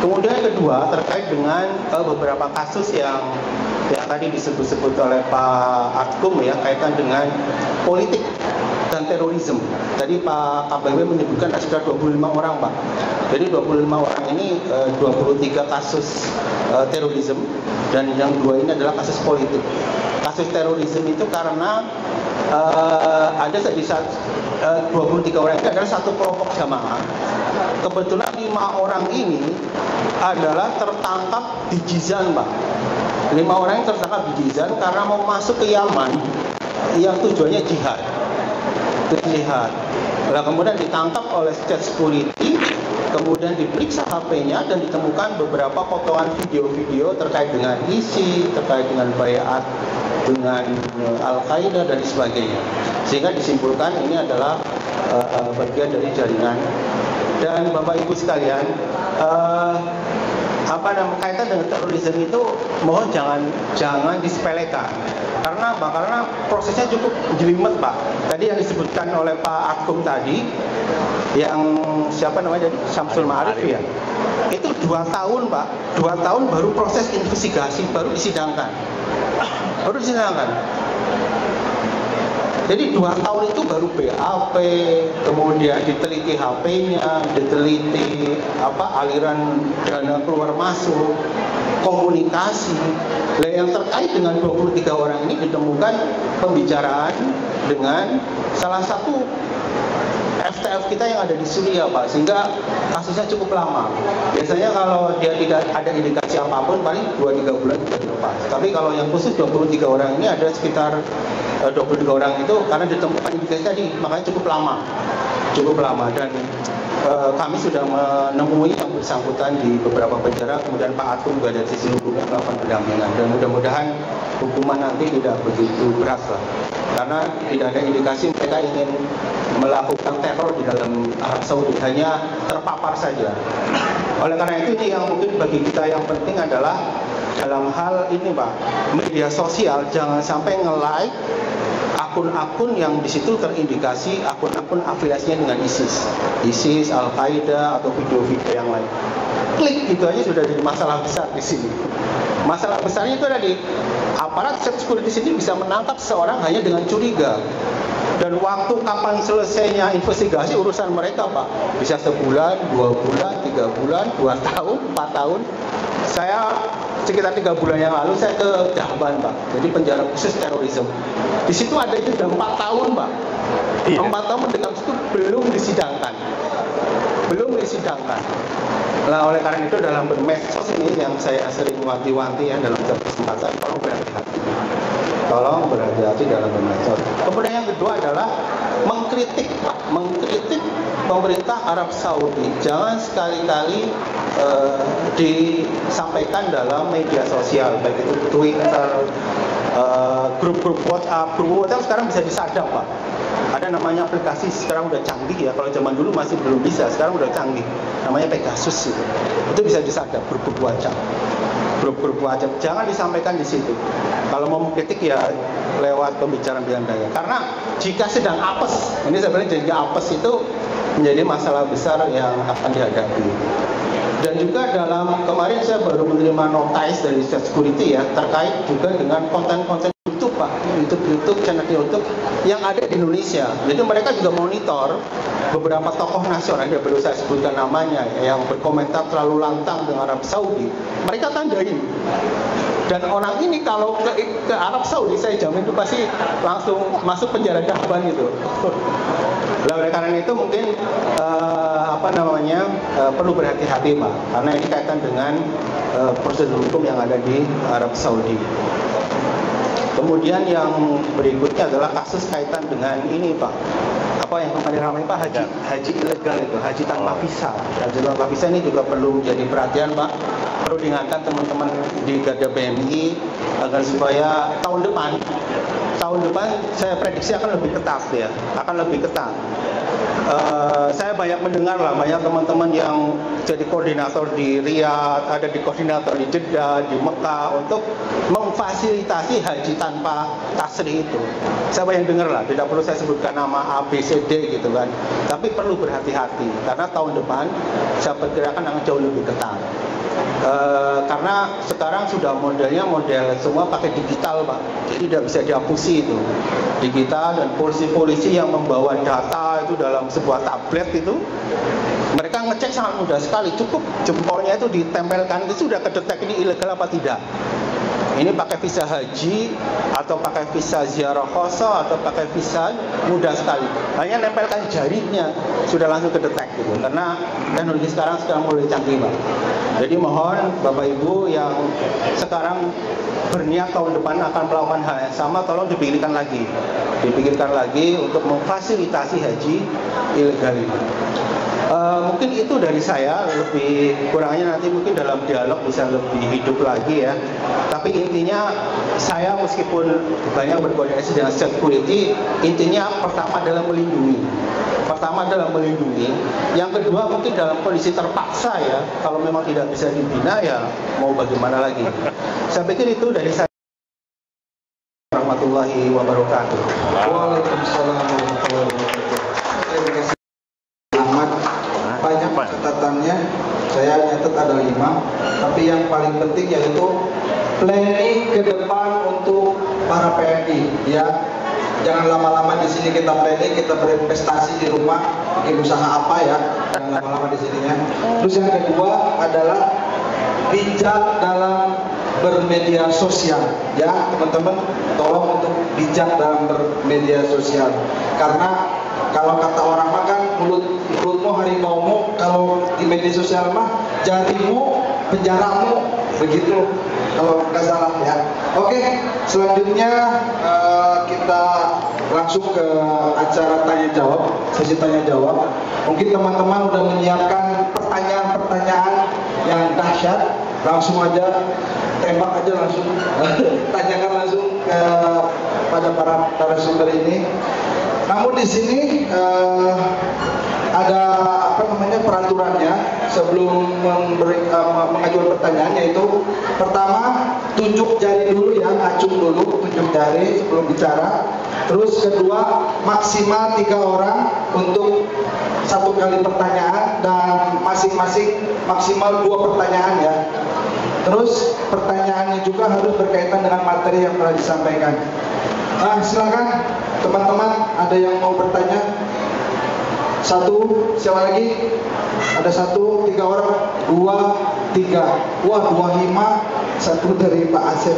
Kemudian yang kedua terkait dengan beberapa kasus yang tadi disebut-sebut oleh Pak Atkum ya, kaitan dengan politik dan terorisme. Tadi Pak KBW menyebutkan ada sekitar 25 orang Pak. Jadi 25 orang ini 23 kasus terorisme, dan yang 2 ini adalah kasus politik. Kasus terorisme itu karena ada 23 orang ini adalah satu kelompok jamaah. Kebetulan 5 orang ini adalah tertangkap di Jizan Pak. 5 orang yang tertangkap di Jizan karena mau masuk ke Yaman yang tujuannya jihad. Nah, kemudian ditangkap oleh state security, kemudian diperiksa HP-nya dan ditemukan beberapa potongan video-video terkait dengan ISIS, terkait dengan bayat dengan Al-Qaeda dan sebagainya. Sehingga disimpulkan ini adalah bagian dari jaringan. Dan Bapak Ibu sekalian, kaitan dengan terorisme itu mohon jangan disepelekan. Karena prosesnya cukup jelimet Pak. Tadi yang disebutkan oleh Pak Akum tadi, yang Syamsul Ma'arif ya, itu 2 tahun Pak, 2 tahun baru proses investigasi, baru disidangkan. Jadi 2 tahun itu baru BAP, kemudian diteliti HP-nya, diteliti aliran dana keluar masuk, komunikasi. Nah, yang terkait dengan 23 orang ini ditemukan pembicaraan dengan salah satu FTF kita yang ada di Suriah Pak, sehingga kasusnya cukup lama. Biasanya kalau dia tidak ada indikasi apapun paling 2-3 bulan sudah dilepas. Tapi kalau yang khusus 23 orang ini ada sekitar 23 orang itu karena ditemukan indikasi tadi, makanya cukup lama. Dan kami sudah menemui yang bersangkutan di beberapa penjara, kemudian Pak Atum juga dari sisi hukum melakukan pendampingan, dan mudah-mudahan hukuman nanti tidak begitu berat lah, karena tidak ada indikasi mereka ingin melakukan teror di dalam Arab Saudi, hanya terpapar saja. Oleh karena itu ini yang mungkin bagi kita yang penting adalah dalam hal ini Pak, media sosial jangan sampai nge-like akun-akun yang di situ terindikasi akun-akun afiliasinya dengan ISIS, Al-Qaeda atau video-video yang lain. Klik itu aja sudah jadi masalah besar di sini. Masalah besarnya itu ada di aparat security sini bisa menangkap seseorang hanya dengan curiga. Dan waktu kapan selesainya investigasi urusan mereka Pak. Bisa sebulan, 2 bulan, 3 bulan, 2 tahun, 4 tahun. Saya sekitar 3 bulan yang lalu saya ke Jahban Pak. Jadi penjara khusus terorisme. Di situ ada itu sudah 4 tahun Pak. 4 tahun dengan itu belum disidangkan. Nah, oleh karena itu dalam bermedsos ini yang saya sering wanti-wanti ya dalam kesempatan, tolong berhati-hati dalam bermedsos. Kemudian yang kedua adalah mengkritik pemerintah Arab Saudi. Jangan sekali-kali disampaikan dalam media sosial, baik itu Twitter, grup-grup WhatsApp. Grup WhatsApp sekarang bisa disadap Pak. Ada namanya aplikasi, sekarang udah canggih ya. Kalau zaman dulu masih belum bisa, sekarang udah canggih. Namanya Pegasus itu bisa disadap, grup WhatsApp. grup-grup WhatsApp, jangan disampaikan di situ. Kalau mau mengkritik ya lewat pembicaraan bilang-bilang. Karena jika sedang apes, ini sebenarnya jadinya apes itu menjadi masalah besar yang akan dihadapi. Dan juga dalam kemarin saya baru menerima notice dari security ya terkait juga dengan konten-konten YouTube Pak, YouTube channel YouTube yang ada di Indonesia. Jadi mereka juga monitor beberapa tokoh nasional yang perlu saya sebutkan namanya yang berkomentar terlalu lantang dengan Arab Saudi. Mereka tandain. Dan orang ini kalau ke Arab Saudi saya jamin itu pasti langsung masuk penjara Dahban gitu. Nah, oleh karena itu mungkin perlu berhati-hati Pak, karena ini kaitan dengan prosedur hukum yang ada di Arab Saudi. Kemudian yang berikutnya adalah kasus kaitan dengan ini Pak, apa yang kemarin ramai Pak, haji ilegal itu, haji tanpa visa. Haji tanpa visa ini juga perlu menjadi perhatian Pak. Perlu diingatkan teman-teman di Garda BNI agar supaya tahun depan saya prediksi akan lebih ketat ya, saya banyak mendengar lah, banyak teman-teman yang jadi koordinator di Riyadh, ada di koordinator di Jeddah, di Mekah untuk memfasilitasi haji tanpa tasrih itu. Saya banyak dengar lah, tidak perlu saya sebutkan nama A, B, C, D gitu kan. Tapi perlu berhati-hati karena tahun depan saya perkirakan akan jauh lebih ketat. Karena sekarang sudah modelnya model semua pakai digital Pak, jadi tidak bisa dihapusi itu digital. Dan polisi-polisi yang membawa data itu dalam sebuah tablet itu mereka ngecek sangat mudah sekali, cukup jempolnya itu ditempelkan itu sudah kedetek ini ilegal apa tidak. Ini pakai visa haji atau pakai visa ziarah khoso atau pakai visa mudah sekali. Hanya nempelkan jarinya sudah langsung kedetek gitu. Karena teknologi sekarang mulai canggih Pak. Jadi mohon Bapak Ibu yang sekarang berniat tahun depan akan melakukan hal yang sama, tolong dipikirkan lagi untuk memfasilitasi haji ilegal ini. Mungkin itu dari saya, lebih kurangnya nanti mungkin dalam dialog bisa lebih hidup lagi ya. Tapi intinya saya meskipun banyak berkoordinasi dengan security, intinya pertama adalah melindungi. Yang kedua mungkin dalam kondisi terpaksa ya, kalau memang tidak bisa dibina ya mau bagaimana lagi. Saya pikir itu dari saya. Warahmatullahi wabarakatuh. Waalaikumsalam warahmatullahi wabarakatuh. Terima kasih Ahmad. Banyak catatannya, saya nyatet ada 5. Tapi yang paling penting yaitu planning ke depan untuk para PNI ya. Jangan lama-lama di sini kita planning, kita berinvestasi di rumah, bikin usaha apa ya. Jangan lama-lama di sininya. Terus yang kedua adalah bijak dalam bermedia sosial ya teman-teman, tolong untuk bijak dalam bermedia sosial. Karena kalau kata orang makan mulutmu harimaumu, kalau di media sosial mah jarimu penjaramu, begitu kalau nggak salah ya. Oke, selanjutnya kita langsung ke acara tanya jawab, sesi tanya jawab. Mungkin teman-teman udah menyiapkan pertanyaan-pertanyaan yang dahsyat, langsung aja tembak aja langsung, tanyakan langsung pada para narasumber ini. Namun di sini ada peraturannya sebelum mengajukan pertanyaan, yaitu pertama tunjuk jari dulu ya, acung dulu tunjuk jari sebelum bicara. Terus kedua maksimal 3 orang untuk 1 kali pertanyaan dan masing-masing maksimal 2 pertanyaan ya. Terus pertanyaannya juga harus berkaitan dengan materi yang telah disampaikan. Silakan teman-teman, ada yang mau bertanya? 1, siapa lagi? Ada 1, 3 orang, 2, 3. Wah, 2 hima, 1 dari Pak Asep.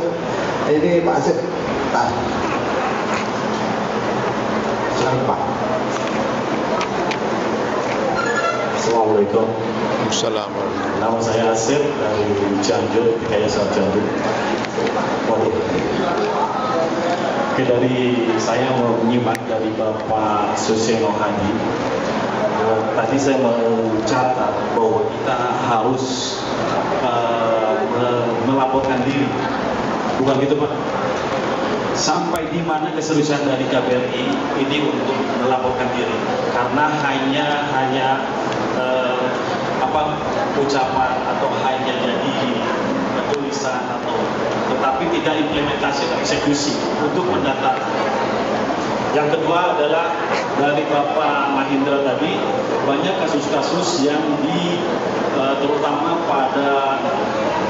Ini Pak Asep. Nah. Silakan Pak. Assalamualaikum. Assalamualaikum. Nama saya Asep dari Cianjur, Yayasan Cianjur. Waduh. Oke, dari saya mau menyimak dari Bapak Suseno Hadi. Tadi saya mencatat bahwa kita harus melaporkan diri, bukan gitu Pak? Sampai di mana keseriusan dari KBRI ini untuk melaporkan diri? Karena hanya ucapan atau hanya jadi pemeriksaan atau tetapi tidak implementasi dan eksekusi untuk mendata. Yang kedua adalah dari Bapak Mahindra tadi, banyak kasus-kasus yang terutama pada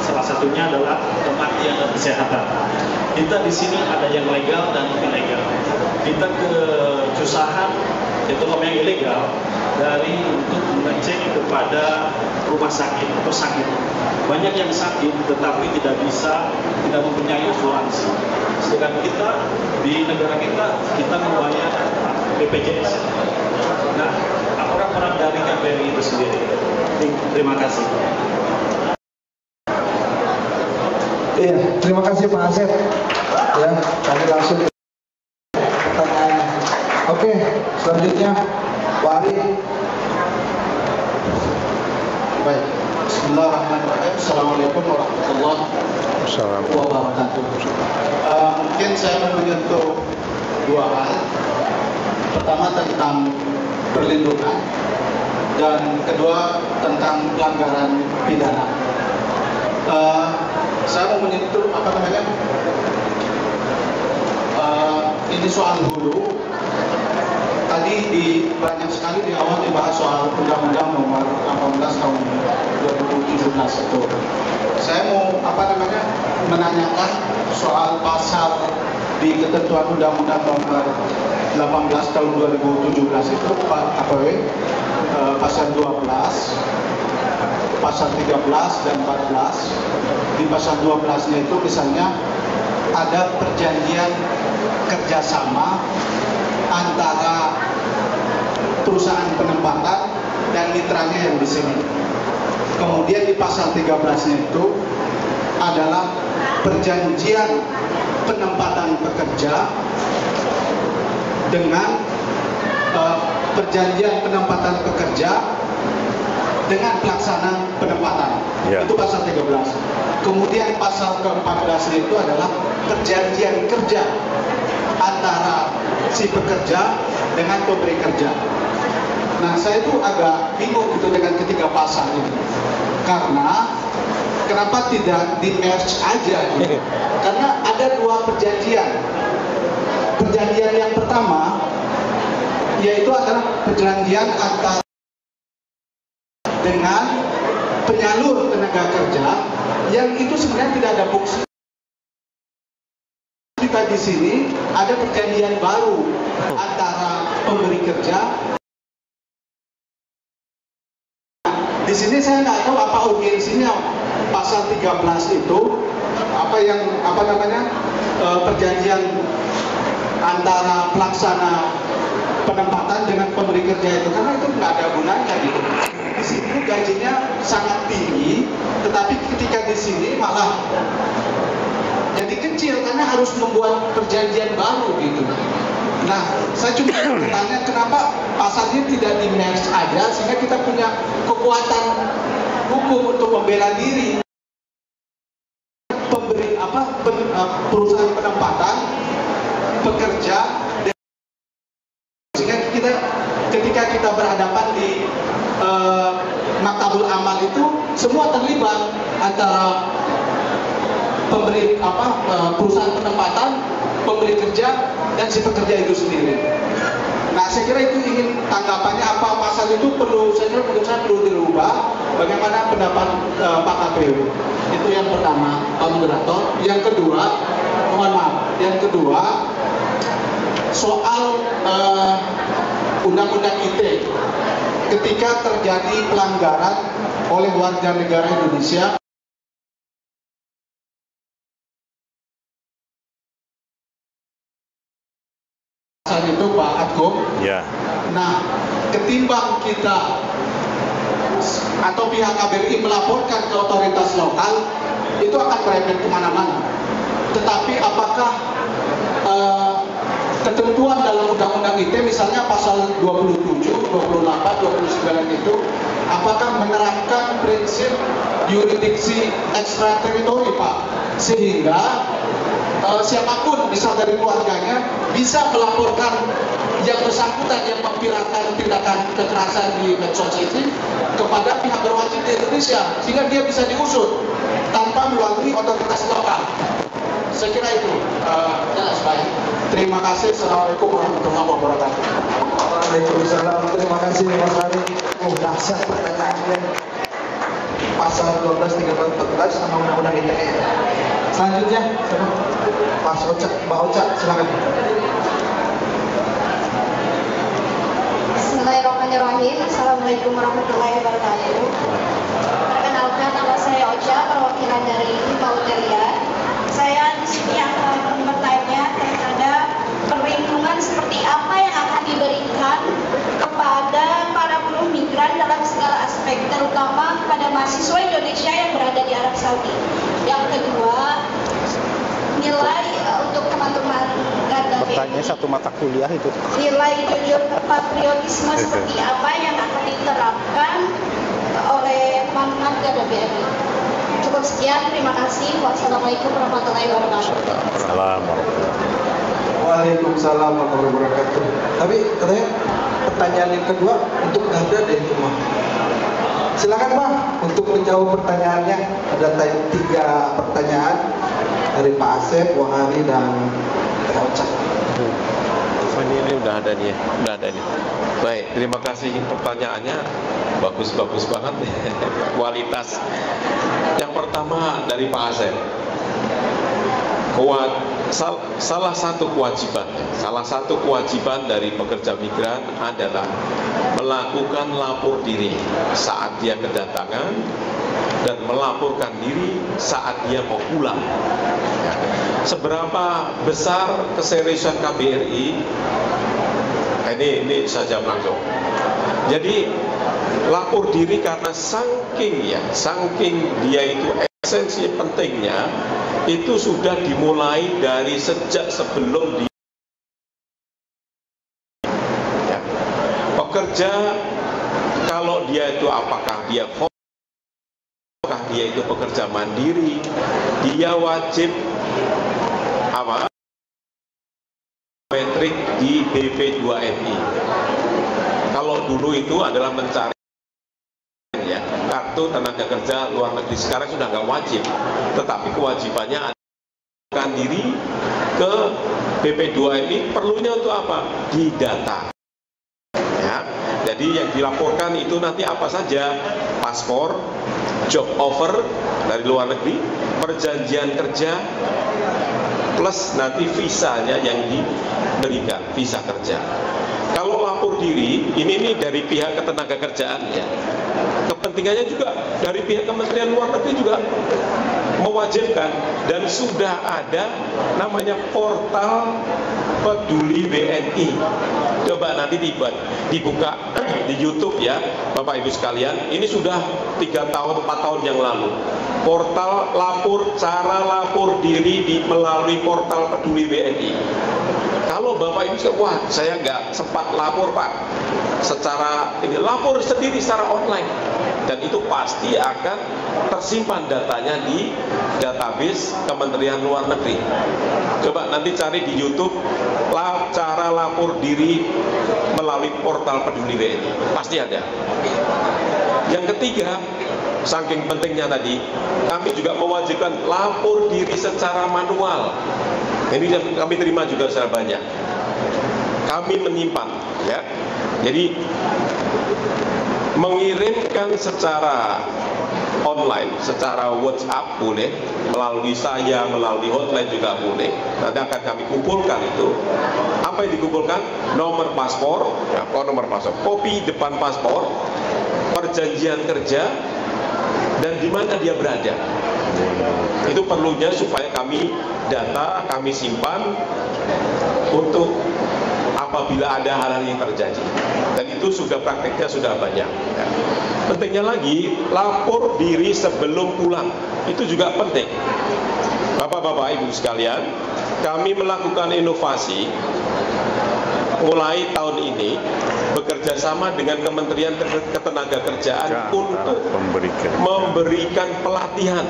salah satunya adalah kematian dan kesehatan. Kita di sini ada yang legal dan ilegal. Kita kesusahan itu yang ilegal dari untuk mengecek kepada rumah sakit atau sakit. Banyak yang sakit tetapi tidak mempunyai asuransi. Sedangkan kita di negara kita membayar BPJS. Nah, orang-orang dari KBRI itu sendiri. Terima kasih. Iya, terima kasih Pak Asep. Ya, kami langsung ke pertanyaan. Oke, selanjutnya Pak Ari. Baik. Bismillahirrahmanirrahim. Assalamualaikum warahmatullahi wabarakatuh. Mungkin saya mau menyentuh dua hal. Pertama tentang perlindungan dan kedua tentang pelanggaran pidana. Saya mau menyentuh ini soal hulu. Tadi banyak sekali di awal dibahas soal Undang-Undang Nomor 18 Tahun 2017 itu. Saya mau menanyakan soal pasal di ketentuan Undang-Undang Nomor 18 Tahun 2017 itu Pak APW, pasal 12, pasal 13 dan 14. Di pasal 12-nya itu misalnya ada perjanjian kerjasama antara perusahaan penempatan dan mitranya yang di sini. Kemudian di pasal 13-nya itu adalah perjanjian penempatan pekerja dengan perjanjian penempatan pekerja dengan pelaksana penempatan. Ya. Itu pasal 13. Kemudian pasal ke-14 itu adalah perjanjian kerja antara si pekerja dengan pemberi kerja. Nah, saya itu agak bingung gitu dengan ketiga pasal ini. Karena kenapa tidak di-merge aja gitu? Karena ada dua perjanjian. Perjanjian yang pertama yaitu adalah perjanjian antara dengan penyalur tenaga kerja yang itu sebenarnya tidak ada fungsi. Kita di sini ada perjanjian baru antara pemberi kerja. Di sini saya nggak tahu apa urgensinya pasal 13 itu perjanjian antara pelaksana penempatan dengan pemberi kerja itu, karena itu nggak ada gunanya gitu. Di sini gajinya sangat tinggi, tetapi ketika di sini malah jadi kecil karena harus membuat perjanjian baru gitu. Nah, saya cuma bertanya kenapa pasalnya tidak di-merge aja sehingga kita punya kekuatan hukum untuk membela diri. Perusahaan penempatan pekerja, sehingga ketika kita berhadapan di maktabul amal itu semua terlibat antara perusahaan penempatan, pemberi kerja dan si pekerja itu sendiri. Nah, saya kira itu ingin tanggapannya apa pasal itu perlu, saya kira menurut saya perlu dirubah. Bagaimana pendapat Pak KPU? Itu yang pertama, Pak Moderator. Yang kedua, mohon maaf. Yang kedua, soal Undang-Undang ITE. Ketika terjadi pelanggaran oleh warga negara Indonesia, itu Pak Adkom. Ya. Nah, ketimbang kita atau pihak KBRI melaporkan ke otoritas lokal, itu akan merembet kemana-mana. Tetapi apakah ketentuan dalam Undang-Undang ITE, misalnya pasal 27, 28, 29 itu, apakah menerapkan prinsip yurisdiksi ekstrateritori, Pak? Sehingga siapapun, misal dari keluarganya, bisa melaporkan yang bersangkutan yang memviralkan tindakan kekerasan di medsos ini kepada pihak berwajib di Indonesia, sehingga dia bisa diusut tanpa melalui otoritas lokal. Saya kira itu jelas baik. Terima kasih. Assalamualaikum warahmatullahi wabarakatuh. Waalaikumsalam. Terima kasih Mas Ari. Oh, dahsyat pertanyaannya. Pasal 12, 13, 14 sama Undang-Undang ITE. Selanjutnya, Mas Oca, Mbak Oca, silakan. Bismillahirrahmanirrahim. Assalamualaikum warahmatullahi wabarakatuh. Perkenalkan, nama saya Oca, perwakilan dari Pauteria. Saya di sini akan bertanya terhadap perlindungan seperti apa yang akan diberikan kepada para buruh migran dalam segala aspek, terutama kepada mahasiswa Indonesia yang berada di Arab Saudi. Yang kedua, nilai untuk teman-teman garda Bertanya satu mata kuliah itu. nilai jujur patriotisme seperti apa yang akan diterapkan oleh teman-teman garda BRI. Cukup sekian, terima kasih. Wassalamualaikum warahmatullahi wabarakatuh. Waalaikumsalam warahmatullahi wabarakatuh. Tapi katanya pertanyaan yang kedua untuk garda dari rumah. Silakan Pak untuk menjawab pertanyaannya. Ada 3 pertanyaan dari Pak Asep, Wahani dan Teh Oca. Ini udah ada nih, udah ada nih. Baik, terima kasih pertanyaannya. Bagus-bagus banget nih. Kualitas. Yang pertama dari Pak Asep. Salah satu kewajiban dari pekerja migran adalah melakukan lapor diri saat dia kedatangan dan melaporkan diri saat dia mau pulang. Seberapa besar keseriusan KBRI? Ini saya jawab langsung. Jadi lapor diri karena saking dia itu esensi pentingnya itu sudah dimulai dari sejak sebelum dia pekerja. Kalau dia itu apakah dia itu pekerja mandiri, dia wajib metrik di BP2MI. Kalau dulu itu adalah mencari kartu tenaga kerja luar negeri, sekarang sudah nggak wajib, tetapi kewajibannya akan diri ke BP2MI. Perlunya untuk apa? Didata. Ya, jadi yang dilaporkan itu nanti apa saja? Paspor, job offer dari luar negeri, perjanjian kerja, plus nanti visanya yang diberikan, visa kerja. Kalau lapor diri, ini dari pihak ketenaga kerjaan ya. Kepentingannya juga dari pihak Kementerian Luar Negeri juga mewajibkan, dan sudah ada namanya portal Peduli WNI. Coba nanti dibuka di YouTube ya, Bapak Ibu sekalian. Ini sudah 3 tahun 4 tahun yang lalu. Portal cara lapor diri melalui portal Peduli WNI. Kalau Bapak Ibu sekalian, wah saya nggak sempat lapor Pak, secara ini lapor sendiri secara online, dan itu pasti akan tersimpan datanya di database Kementerian Luar Negeri. Coba nanti cari di YouTube cara lapor diri melalui portal Peduli WNI, pasti ada. Yang ketiga, saking pentingnya tadi, kami juga mewajibkan lapor diri secara manual. Ini yang kami terima juga secara banyak. Kami menyimpan, ya. Jadi mengirimkan secara online, secara WhatsApp boleh, melalui saya, melalui hotline juga boleh. Nanti akan kami kumpulkan itu. Apa yang dikumpulkan? Nomor paspor, kopi depan paspor, perjanjian kerja, dan di mana dia berada. Itu perlunya supaya kami data, kami simpan untuk apabila ada hal-hal yang terjadi. Dan itu sudah prakteknya sudah banyak. Pentingnya lagi, lapor diri sebelum pulang. Itu juga penting. Bapak-bapak, Ibu sekalian, kami melakukan inovasi mulai tahun ini, bekerja sama dengan Kementerian Ketenagakerjaan untuk memberikan pelatihan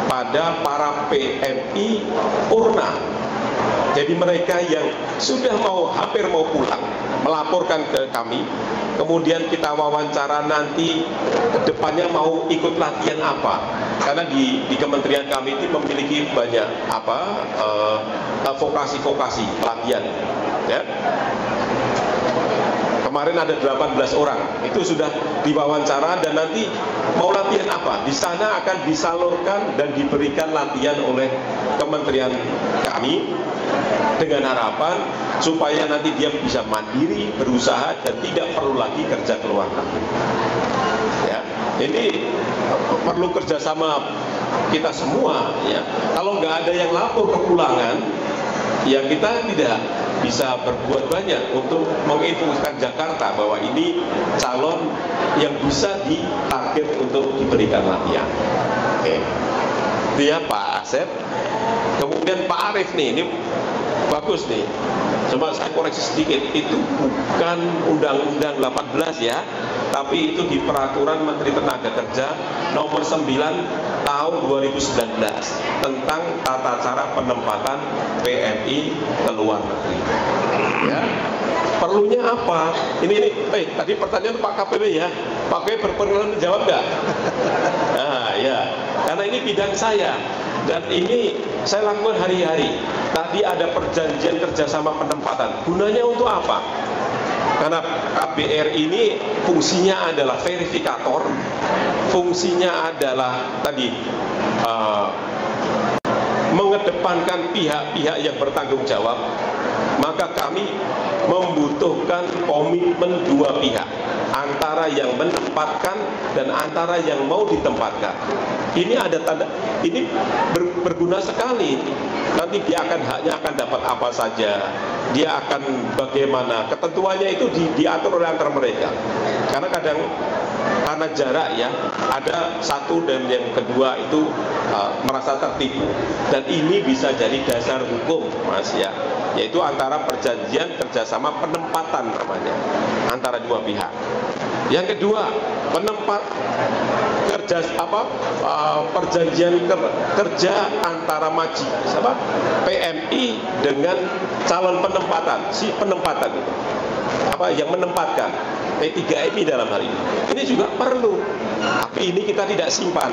pada para PMI Purna. Jadi mereka yang sudah hampir mau pulang, melaporkan ke kami, kemudian kita wawancara nanti ke depannya mau ikut latihan apa. Karena di kementerian kami itu memiliki banyak vokasi-vokasi pelatihan, ya. Kemarin ada 18 orang, itu sudah diwawancara, dan nanti mau latihan apa? Di sana akan disalurkan dan diberikan latihan oleh kementerian kami dengan harapan supaya nanti dia bisa mandiri, berusaha, dan tidak perlu lagi kerja ke luar negeri. Ya, ini perlu kerjasama kita semua. Ya, kalau nggak ada yang lapor kepulangan, ya kita tidak bisa berbuat banyak untuk menginfokan Jakarta bahwa ini calon yang bisa ditarget untuk diberikan latihan. Oke, itu ya Pak Asep. Kemudian Pak Arief nih, ini bagus nih. Cuma saya koreksi sedikit, itu bukan Undang-Undang 18 ya, tapi itu di Peraturan Menteri Tenaga Kerja nomor 9 tahun 2019 tentang tata cara penempatan PMI ke luar negeri. Ya. Perlunya apa? Ini tadi pertanyaan Pak KPW ya. Pak KPW berkenan menjawab nggak? Nah, ya. Karena ini bidang saya dan ini saya lakukan hari-hari. Tadi ada perjanjian kerjasama penempatan. Gunanya untuk apa? Karena KBR ini fungsinya adalah verifikator, fungsinya adalah tadi mengedepankan pihak-pihak yang bertanggung jawab. Maka kami membutuhkan komitmen dua pihak, antara yang menempatkan dan antara yang mau ditempatkan. Ini ada tanda, ini berguna sekali. Nanti dia haknya akan dapat apa saja, dia akan bagaimana, ketentuannya itu diatur oleh antara mereka. Karena karena jarak ya, ada satu dan yang kedua itu merasa tertipu, dan ini bisa jadi dasar hukum, Mas ya, yaitu antara perjanjian kerjasama penempatan namanya, antara dua pihak. Yang kedua, perjanjian kerja antara PMI dengan calon penempatan, si penempatan itu, yang menempatkan P3MI dalam hal ini. Ini juga perlu, tapi ini kita tidak simpan.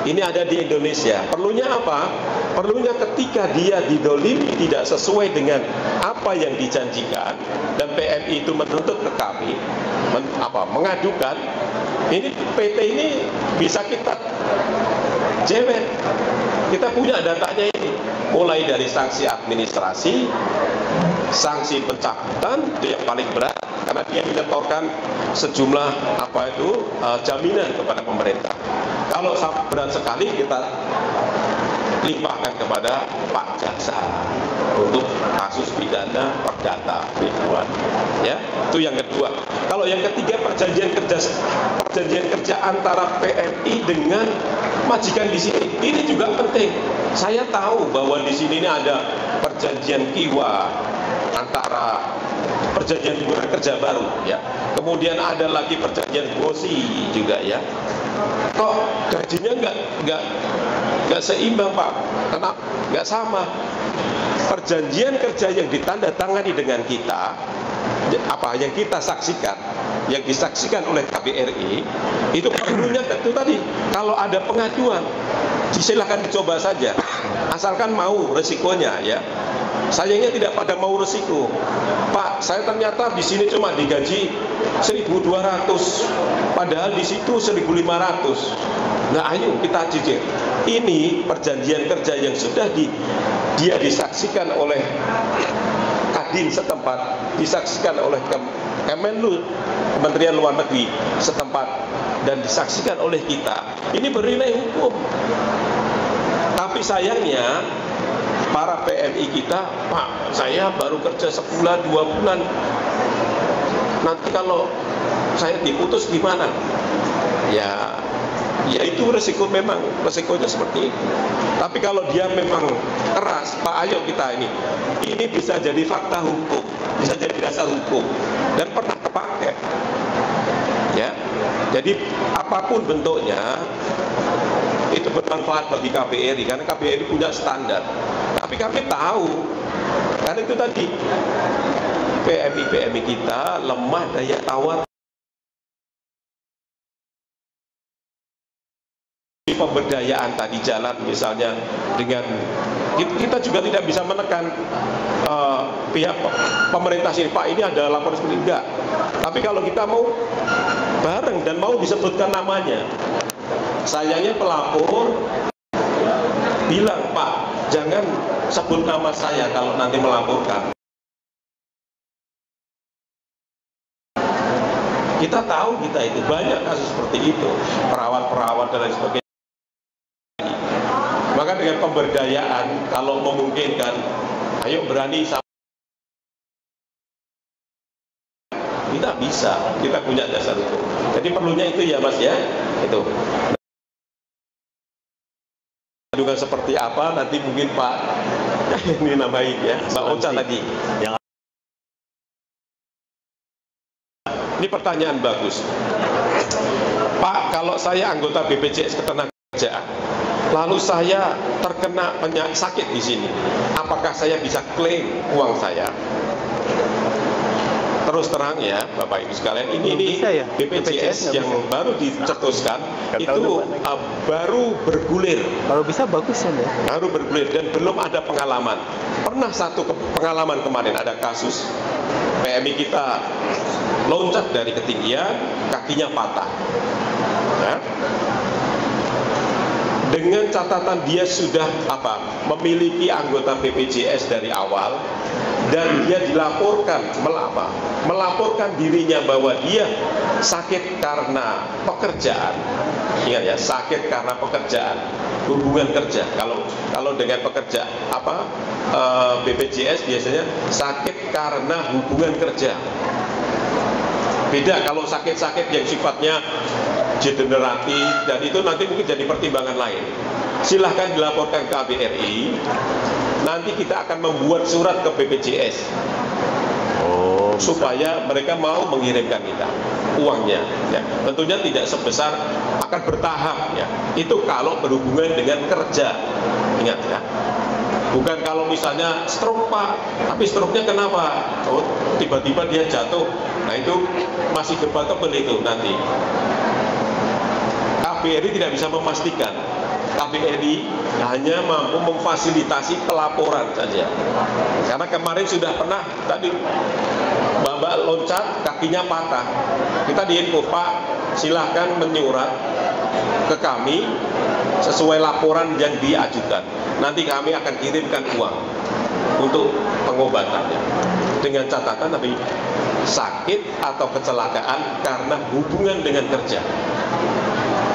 Ini ada di Indonesia. Perlunya apa? Perlunya ketika dia didolimi tidak sesuai dengan apa yang dijanjikan dan PMI itu menuntut ke kami, mengadukan, ini PT ini bisa kita jewet. Kita punya datanya ini, mulai dari sanksi administrasi, sanksi pencabutan itu yang paling berat karena dia menyetorkan sejumlah jaminan kepada pemerintah. Kalau berat sekali kita limpahkan kepada Pak Jaksa untuk kasus pidana perdata ribuan. Ya, itu yang kedua. Kalau yang ketiga, perjanjian kerja antara PMI dengan majikan di sini. Ini juga penting. Saya tahu bahwa di sini ini ada perjanjian kiwa antara perjanjian hubungan kerja baru ya. Kemudian ada lagi perjanjian gosi juga ya. Kok gajinya nggak seimbang Pak? Kenapa? Nggak sama. Perjanjian kerja yang ditandatangani dengan kita, yang kita saksikan, yang disaksikan oleh KBRI, itu perlunya itu tadi. Kalau ada pengaduan, silakan dicoba saja, asalkan mau resikonya ya. Sayangnya tidak pada mau resiko. Pak, saya ternyata di sini cuma digaji 1.200, padahal di situ 1.500. Nah, ayo kita jujur. Ini perjanjian kerja yang sudah dia disaksikan oleh Kadin setempat, disaksikan oleh Kemenlu, Kementerian Luar Negeri setempat, dan disaksikan oleh kita. Ini bernilai hukum. Tapi sayangnya para PMI kita, Pak, saya baru kerja sebulan, 2 bulan. Nanti kalau saya diputus gimana? Ya itu resiko, memang resikonya seperti itu. Tapi kalau dia memang keras, Pak, ayo kita ini bisa jadi fakta hukum, bisa jadi dasar hukum dan pernah kepakai. Ya, jadi apapun bentuknya itu bermanfaat bagi KBRI karena KBRI punya standar. Tapi kami tahu, karena itu tadi PMI kita lemah daya tawar pemberdayaan tadi jalan misalnya dengan kita juga tidak bisa menekan pihak pemerintah sini, Pak ini ada laporan seperti enggak. Tapi kalau kita mau bareng dan mau disebutkan namanya, sayangnya pelapor bilang, Pak jangan sebut nama saya kalau nanti melaporkan. Kita tahu kita itu banyak kasus seperti itu, perawat-perawat dan lain sebagainya. Maka dengan pemberdayaan, kalau memungkinkan, ayo berani sama. Kita bisa, kita punya dasar hukum. Jadi perlunya itu ya Mas ya, itu. Juga seperti apa nanti mungkin Pak ini nambahin ya, Mbak Ocha tadi. Ini pertanyaan bagus. Pak, kalau saya anggota BPJS Ketenagakerjaan, lalu saya terkena penyakit sakit di sini, apakah saya bisa klaim uang saya? Terus terang ya, Bapak Ibu sekalian, ini BPJS yang baru dicetuskan itu baru bergulir. Kalau bisa bagus ya. Baru bergulir dan belum ada pengalaman. Pernah satu pengalaman kemarin ada kasus PMI kita loncat dari ketinggian, kakinya patah. Ya. Dengan catatan dia sudah memiliki anggota BPJS dari awal dan dia dilaporkan melaporkan dirinya bahwa dia sakit karena pekerjaan. Ingat ya, sakit karena pekerjaan, hubungan kerja. Kalau dengan pekerja BPJS biasanya sakit karena hubungan kerja. Beda kalau sakit-sakit yang sifatnya degeneratif dan itu nanti mungkin jadi pertimbangan lain. Silahkan dilaporkan ke KBRI. Nanti kita akan membuat surat ke BPJS supaya mereka mau mengirimkan kita uangnya. Ya. Tentunya tidak sebesar, akan bertahap. Ya. Itu kalau berhubungan dengan kerja. Ingat ya. Bukan kalau misalnya stroke Pak, tapi stroke-nya kenapa? Oh, tiba-tiba dia jatuh. Nah itu masih debatable itu nanti. KBRI tidak bisa memastikan. KBRI hanya mampu memfasilitasi pelaporan saja. Karena kemarin sudah pernah tadi Mbak loncat, kakinya patah. Kita diinfo, Pak, silahkan menyurat ke kami sesuai laporan yang diajukan. Nanti kami akan kirimkan uang untuk pengobatannya. Dengan catatan tapi sakit atau kecelakaan karena hubungan dengan kerja.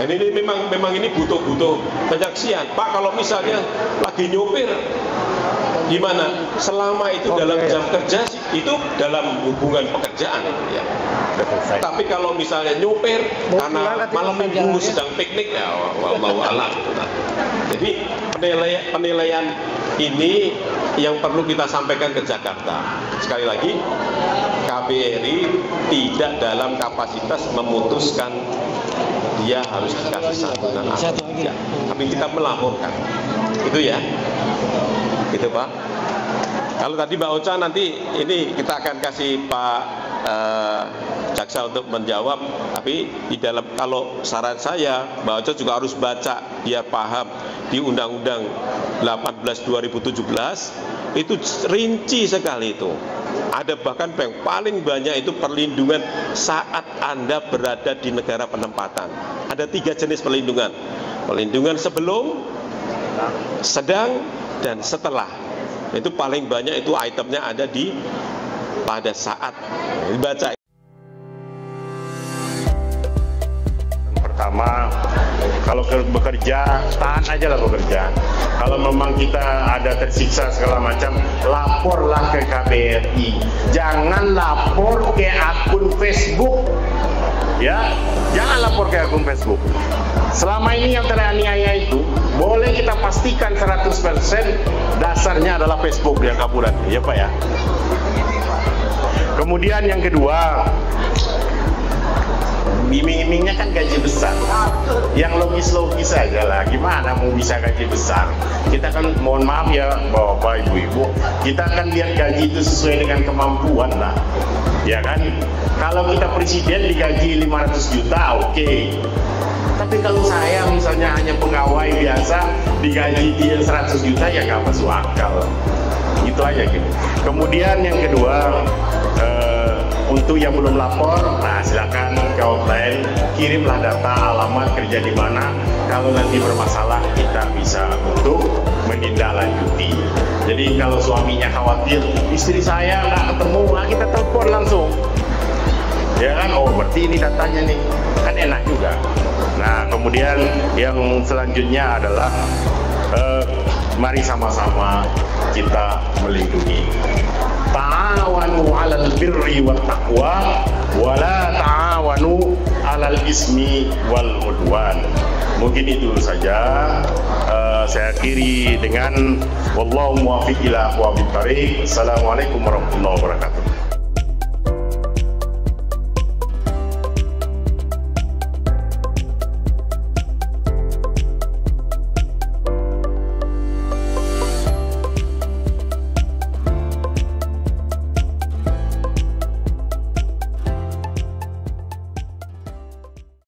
Ini memang ini butuh penyaksian. Pak, kalau misalnya lagi nyopir gimana? Selama itu dalam jam kerja itu dalam hubungan pekerjaan itu ya. Tapi kalau misalnya nyopir karena malam minggu sedang piknik ya mau alam. Jadi penilaian ini yang perlu kita sampaikan ke Jakarta. Sekali lagi, KBRI tidak dalam kapasitas memutuskan dia harus dikasih santunan atau tidak. Tapi kita melaporkan. Itu ya. Gitu Pak. Kalau tadi Mbak Ocha nanti ini kita akan kasih Pak Jaksa untuk menjawab. Tapi di dalam, kalau saran saya, Mbak Ocha juga harus baca biar paham di Undang-Undang 18 2017 itu rinci sekali itu. Ada bahkan yang paling banyak itu perlindungan saat Anda berada di negara penempatan. Ada 3 jenis perlindungan. Perlindungan sebelum, sedang, dan setelah. Itu paling banyak itu itemnya ada di pada saat. Dibaca. Pertama, kalau bekerja, tahan aja lah bekerja. Kalau memang kita ada tersiksa segala macam, laporlah ke KBRI. Jangan lapor ke akun Facebook. Ya, jangan lapor ke akun Facebook. Selama ini yang teraniaya itu, boleh kita pastikan 100% dasarnya adalah Facebook yang kaburan. Ya Pak ya. Kemudian yang kedua, iming-imingnya kan gaji besar. Yang logis-logis aja lah. Gimana mau bisa gaji besar? Kita kan mohon maaf ya Bapak Ibu-Ibu, kita kan lihat gaji itu sesuai dengan kemampuan lah. Ya kan? Kalau kita presiden digaji 500 juta, oke. Tapi kalau saya misalnya hanya pegawai biasa digaji dia 100 juta ya nggak masuk akal. Itu aja gitu. Kemudian yang kedua, untuk yang belum lapor, nah silakan ke hotline, kirimlah data alamat kerja di mana. Kalau nanti bermasalah kita bisa untuk menindaklanjuti. Jadi kalau suaminya khawatir istri saya nggak ketemu, nah kita telepon langsung. Ya kan, oh berarti ini datanya nih, kan enak juga. Nah kemudian yang selanjutnya adalah mari sama-sama kita melindungi. Ta'awanu 'alal birri wat taqwa wa la ta'awanu 'alal ismi wal udwan. Mungkin itu saja. Saya akhiri dengan wallahu muwaffiq ila aqwamit thariq. Assalamualaikum warahmatullahi wabarakatuh.